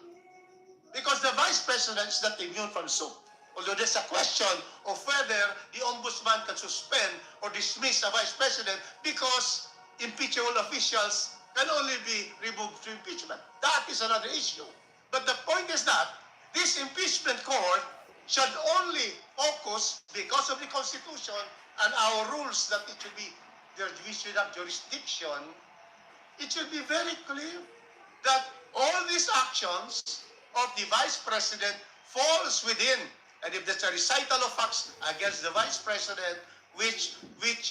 Because the Vice President is not immune from suit. Although there's a question of whether the Ombudsman can suspend or dismiss a Vice President because impeachable officials can only be removed from impeachment. That is another issue. But the point is that this impeachment court should only focus, because of the Constitution and our rules that it should be, we should have jurisdiction, it should be very clear that all these actions of the Vice President falls within, and if there's a recital of facts against the Vice President, which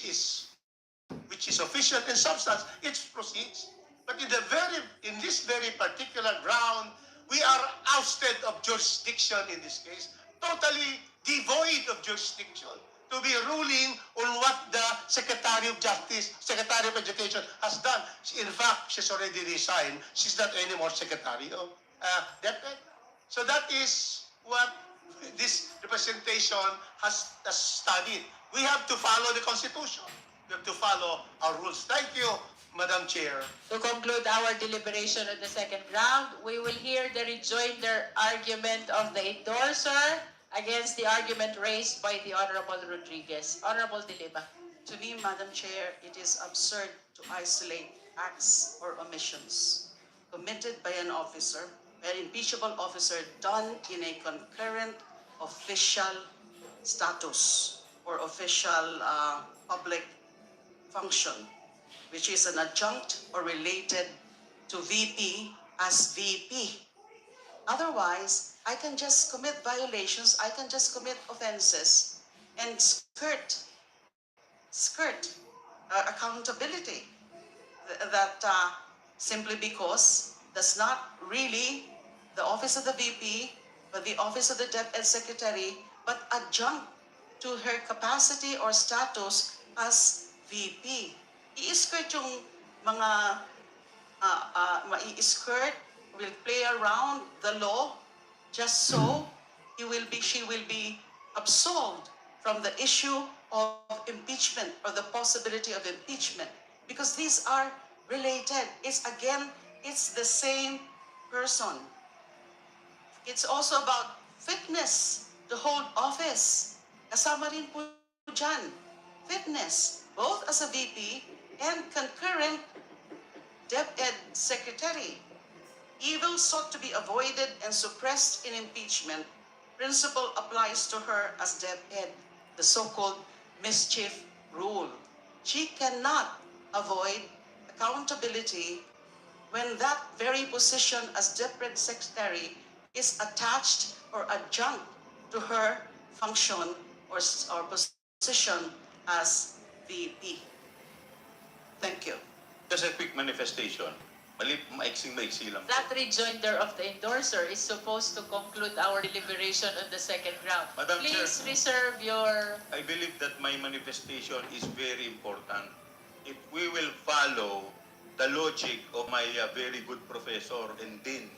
is sufficient in substance, it proceeds. But in this very particular ground, we are ousted of jurisdiction in this case, totally devoid of jurisdiction to be ruling on what the Secretary of Justice, Secretary of Education has done. In fact, she's already resigned. She's not anymore Secretary of DepEd. So that is what this representation has studied. We have to follow the Constitution. We have to follow our rules. Thank you, Madam Chair. To conclude our deliberation on the second round, we will hear the rejoinder argument of the endorser against the argument raised by the Honorable Rodriguez. Honorable De Lima. To me, Madam Chair, it is absurd to isolate acts or omissions committed by an officer, an impeachable officer, done in a concurrent official status or official public function, which is an adjunct or related to VP as VP. Otherwise, I can just commit violations, I can just commit offenses and skirt accountability that simply because that's not really the office of the VP, but the office of the DepEd Secretary, but adjunct to her capacity or status as VP. I-skirt yung mga mai-skirt, will play around the law just so she will be absolved from the issue of impeachment or the possibility of impeachment, because these are related. It's the same person. It's also about fitness to hold office. Kasama rin po dyan. Fitness, both as a VP and concurrent DepEd Secretary. Evil sought to be avoided and suppressed in impeachment. Principle applies to her as DepEd, the so-called mischief rule. She cannot avoid accountability when that very position as DepEd Secretary is attached or adjunct to her function or position as VP. Thank you. Just a quick manifestation. Maiksi lang. That rejoinder of the endorser is supposed to conclude our deliberation on the second round. Madam Please Chair. reserve your... I believe that my manifestation is very important. If we will follow the logic of my very good professor and dean,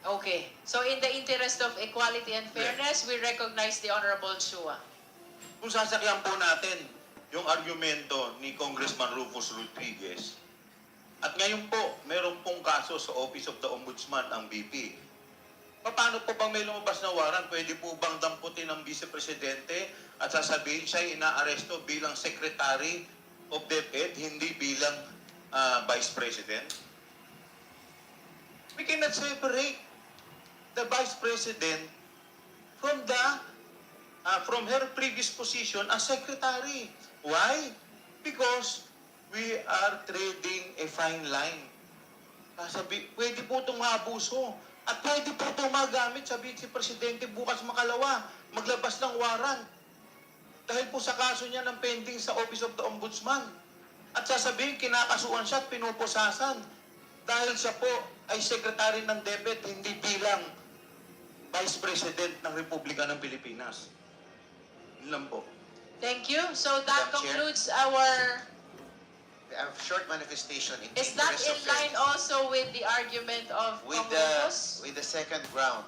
Okay. So in the interest of equality and fairness, we recognize the Honorable Chua. kung sasakyan po natin yung argumento ni Congressman Rufus Rodriguez, at ngayon po, meron pong kaso sa Office of the Ombudsman ang BP. Paano po bang may lumabas na warrant? Pwede po bang damputin ng Vice Presidente at sasabihin siya inaaresto bilang Secretary of DepEd, hindi bilang Vice President? We cannot separate the Vice President from from her previous position as Secretary. Why? Because we are trading a fine line. Pwede po itong maabuso. At pwede po itong magamit sa Vice Presidente bukas makalawa, maglabas ng warrant. Dahil po sa kaso niya ng pending sa Office of the Ombudsman. At sasabihin, kinakasuhan siya at pinupusasan. Dahil siya po ay Secretary ng DepEd, hindi bilang Vice President ng Republika ng Pilipinas. Yun lang po. Thank you. So that Madam Chair. concludes our... A short manifestation in Is that interest in of line fairness. also with the argument of with Congress? the second round.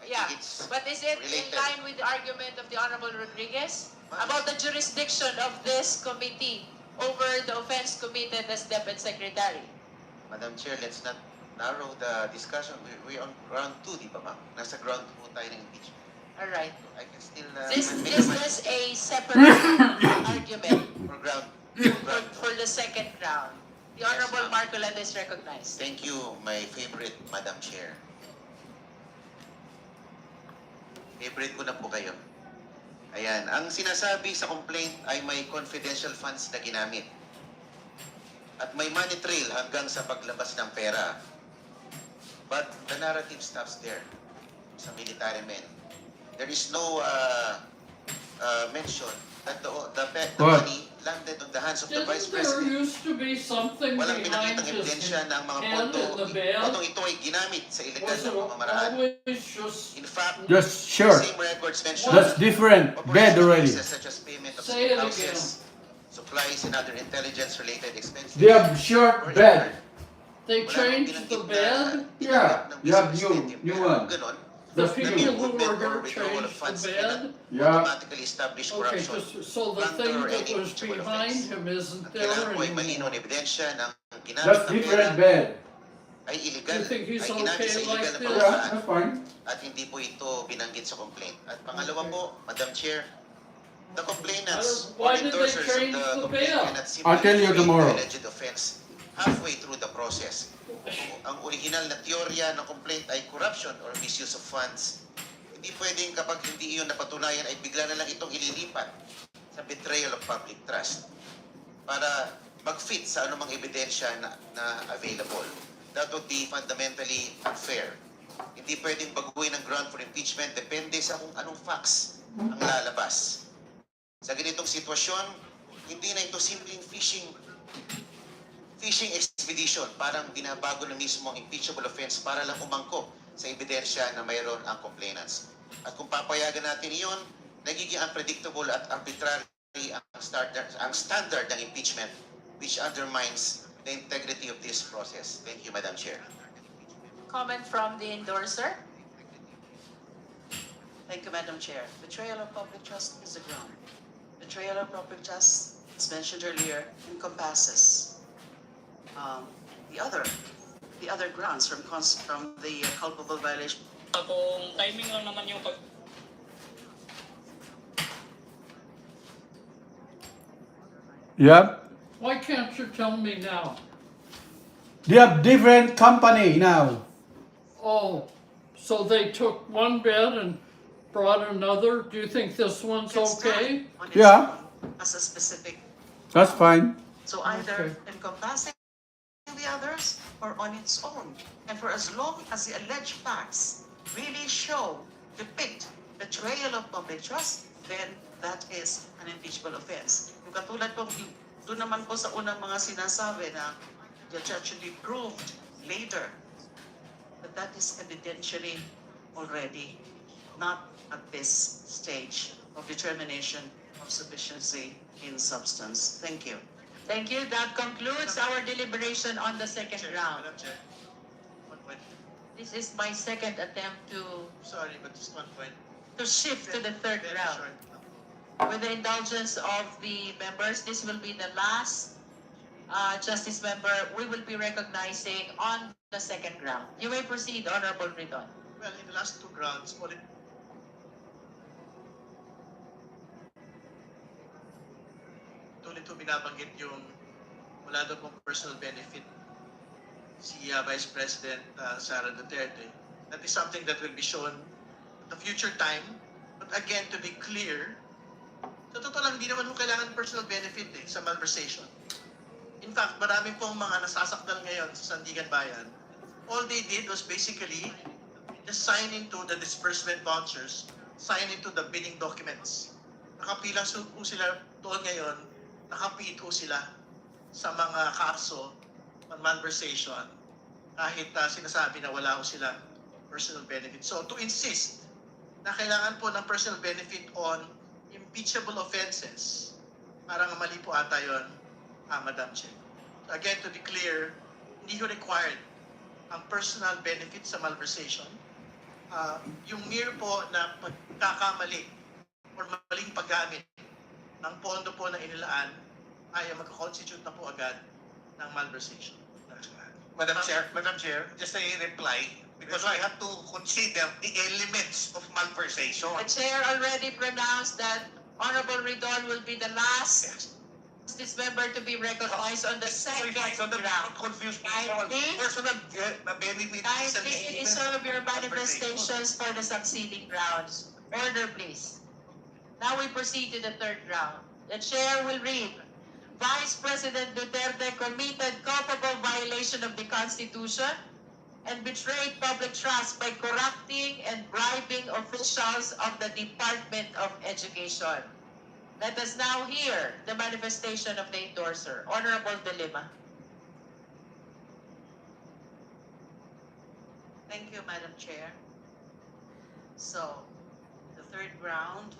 I Yeah, think it's but is it in related. line with the argument of the Honorable Rodriguez about the jurisdiction of this committee over the offense committed as DepEd Secretary? Madam Chair, let's not narrow the discussion. We're on ground 2, di ba ma'am? Nasa ground 2 tayo ng impeachment. All right. I can still This make is my- a separate argument for ground. for the second round. The Yes, Honorable ma'am. Marcoleta is recognized. Thank you, my favorite Madam Chair. Favorite ko na po kayo. Ayan, ang sinasabi sa complaint ay may confidential funds na ginamit. At may money trail hanggang sa paglabas ng pera. But the narrative stops there sa military men. There is no mention that the money landed on the hands of the Vice President. used to be something Walang behind pinakitang his ebidensya na ang mga hand pondo, in the bed? potong ito ay ginamit sa illegal Was na it pamamaraan. always just In fact, Just the sure. same records mention That's different. Bed operational already. expenses such as payment of Say it houses, supplies, and other intelligence-related expenses. They have short were bed. they Wala namang changed the binanggit na bed? Yeah, tinanggap ng you have Vice President new yung pera. one. Ganon, The That's people new. who were movement or here withdrawal of changed funds the cannot bed? Yeah. automatically establish Okay, corruption. so the plunder, thing or that any was impeachable behind offense. him isn't Ang there kailangan po ay anymore. malinaw na ebidensya ng ginamit That's na pera different bed. ay illegal, You think he's ay ginamit okay sa illegal like na this? Yeah, pamamaraan. that's fine. At hindi po ito binanggit sa complaint. At pangalawa po, Madam Chair, the complainants Why or did they endorsers of change the the complaint bill? cannot simply I'll tell you create tomorrow. the alleged offense halfway through the process. Ang original na teorya ng complaint ay corruption or misuse of funds. Hindi pwedeng kapag hindi iyon napatunayan ay bigla na lang itong ililipat sa betrayal of public trust para mag-fit sa anumang ebidensya na available. That would be fundamentally unfair. Hindi pwedeng baguhin ang ground for impeachment depende sa kung anong facts ang lalabas. Sa ganitong sitwasyon, hindi na ito simpleng fishing expedition, parang binabago na mismo ang impeachable offense para lang umangkop sa ebidensya na mayroon ang complainants. At kung papayagan natin iyon, nagiging unpredictable at arbitrary ang standard ng impeachment, which undermines the integrity of this process. Thank you, Madam Chair. Comment from the endorser. Thank you, Madam Chair. Betrayal of public trust is the ground. Betrayal of public trust, as mentioned earlier, encompasses the other grounds from the culpable violation. Kung timing lang naman yung pag... Yep. Why can't you tell me now? They have different company now. Oh, so they took one bed and brought another? Do you think this one's It's okay? done on its Yeah. own as a specific, That's fine. so either Okay. encompassing the others or on its own. And for as long as the alleged facts really depict betrayal of public trust, then that is an impeachable offense. Yung katulad po, doon naman po sa unang mga sinasabi na the judge should be proved later, but that is evidentially already not at this stage of determination of sufficiency in substance. Thank you. Thank you. That concludes our deliberation on the second round. Madam Chair, one point. This is my second attempt Sorry, but just one point. to shift to the third Very round. short. With the indulgence of the members, this will be the last justice member we will be recognizing on the second round. You may proceed, Honorable Ridon. Well, in the last two grounds, tuloy ito binabanggit yung wala daw pong personal benefit si Vice President Sara Duterte. That is something that will be shown at a future time. But again, to be clear, sa totoo lang, hindi naman mo kailangan personal benefit sa malversation. In fact, marami pong mga nasasakdal ngayon sa Sandigan Bayan. All they did was basically just sign into the disbursement vouchers, sign into the billing documents. Nakapilang po sila doon ngayon, nakapito sila sa mga kaso on malversation kahit sinasabi na wala ko sila personal benefit. So to insist na kailangan po ng personal benefit on impeachable offenses, parang mali po ata yun, Madam Chair. So again, to be clear, hindi ko required ang personal benefit sa malversation. Yung mere po na pagkakamali or maling paggamit ng pondo po na inilaan ay magka-constitute na po agad ng malversation. Madam Chair, just a reply because I have to consider the elements of malversation. The chair already pronounced that Honorable Ridon will be the last justice member to be recognized on the second round. Confused Kindly personal benefit. reserve your manifestations for the succeeding rounds. Order, please. Now we proceed to the third round. The chair will read, Vice President Duterte committed culpable violation of the Constitution and betrayed public trust by corrupting and bribing officials of the Department of Education. Let us now hear the manifestation of the endorser. Honorable De Lima. Thank you, Madam Chair. So, the third round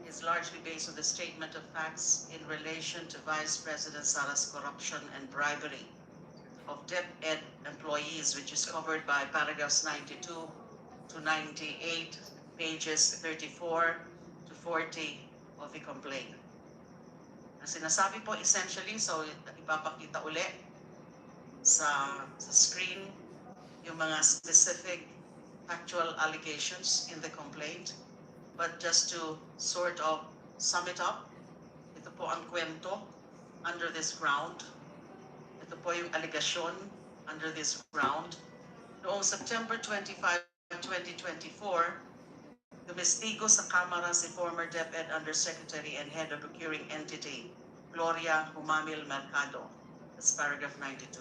is largely based on the statement of facts in relation to Vice President Sara's corruption and bribery of DepEd employees, which is covered by paragraphs 92 to 98, pages 34 to 40 of the complaint. Ang sinasabi po essentially, so ipapakita uli sa screen yung mga specific factual allegations in the complaint. But just to sort of sum it up, ito po ang kwento under this ground. Ito po yung allegation under this ground. Noong September 25, 2024, dumestigo sa Kamara si former DepEd Undersecretary and Head of Procuring Entity, Gloria Humamil Mercado. That's paragraph 92.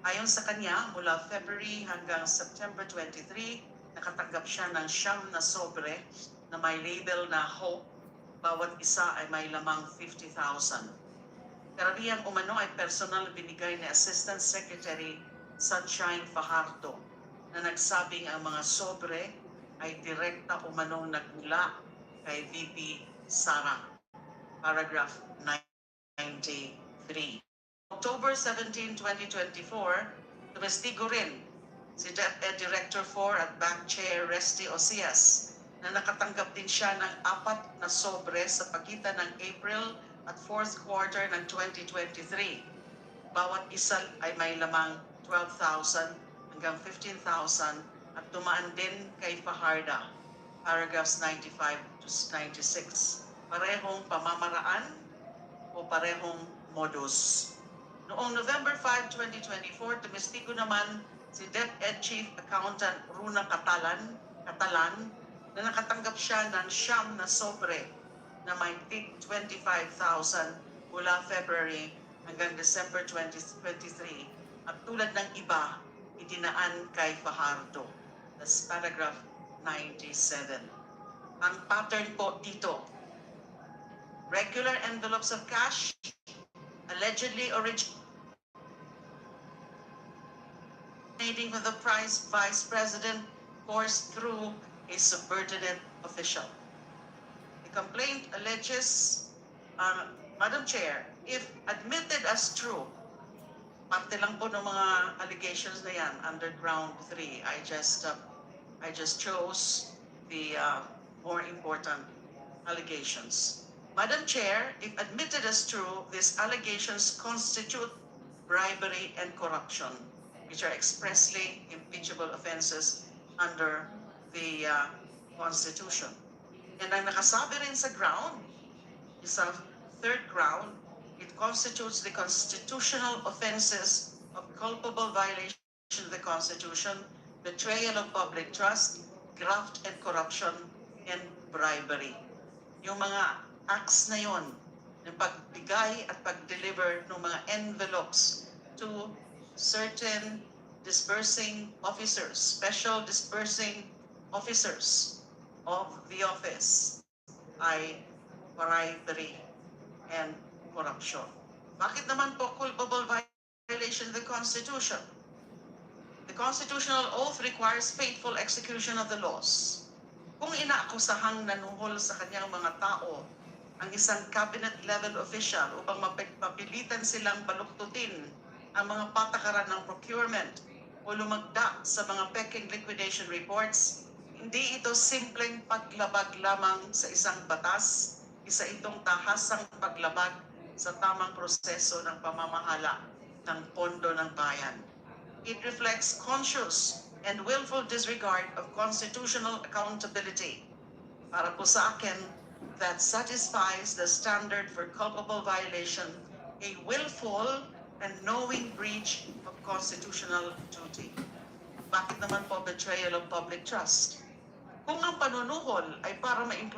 Ayon sa kanya, mula February hanggang September 23, nakatanggap siya ng 9 na sobre na may label na Hope, bawat isa ay may lamang 50,000. Karamihan umano ay personal binigay ni Assistant Secretary Sunshine Fajardo na nagsabing ang mga sobre ay direkta umanong nagmula kay VP Sara. Paragraph 93. October 17, 2024, tumestigo rin si DepEd Director 4 at Bank Chair Resty Osias na nakatanggap din siya ng 4 na sobre sa pagitan ng April at 4th quarter ng 2023. Bawat isa ay may lamang 12,000 hanggang 15,000 at tumaan din kay Fajarda, paragraphs 95 to 96. Parehong pamamaraan o parehong modus. Noong November 5, 2024, tumestigo naman si DepEd Chief Accountant Runa Catalan na nakatanggap siya ng 9 na sobre na may tig 25,000 mula February hanggang December 2023 at tulad ng iba, idinaan kay Fajardo. That's paragraph 97. Ang pattern po dito, regular envelopes of cash, allegedly originating from the Vice President coursed through a subordinate official. The complaint alleges, Madam Chair, if admitted as true, parte lang po ng mga allegations na yan under ground 3. I just chose the more important allegations. Madam Chair, if admitted as true, these allegations constitute bribery and corruption, which are expressly impeachable offenses under the Constitution. And ang nakasabi rin sa ground, is a third ground, it constitutes the constitutional offenses of culpable violation of the Constitution, betrayal of public trust, graft and corruption, and bribery. Yung mga acts na yon, yung pagbigay at pag-deliver ng mga envelopes to certain disbursing officers, special disbursing officers of the office ay bribery and corruption. Bakit naman po culpable violation of the Constitution? The constitutional oath requires faithful execution of the laws. Kung inaakusahang nanuhol sa kanyang mga tao ang isang cabinet-level official upang mapilitan silang baluktutin ang mga patakaran ng procurement o lumagda sa mga peking liquidation reports, hindi ito simpleng paglabag lamang sa isang batas, isa itong tahasang paglabag sa tamang proseso ng pamamahala ng pondo ng bayan. It reflects conscious and willful disregard of constitutional accountability. Para po sa akin, that satisfies the standard for culpable violation, a willful and knowing breach of constitutional duty. Bakit naman po betrayal of public trust? Kung ang panunuhol ay para ma-include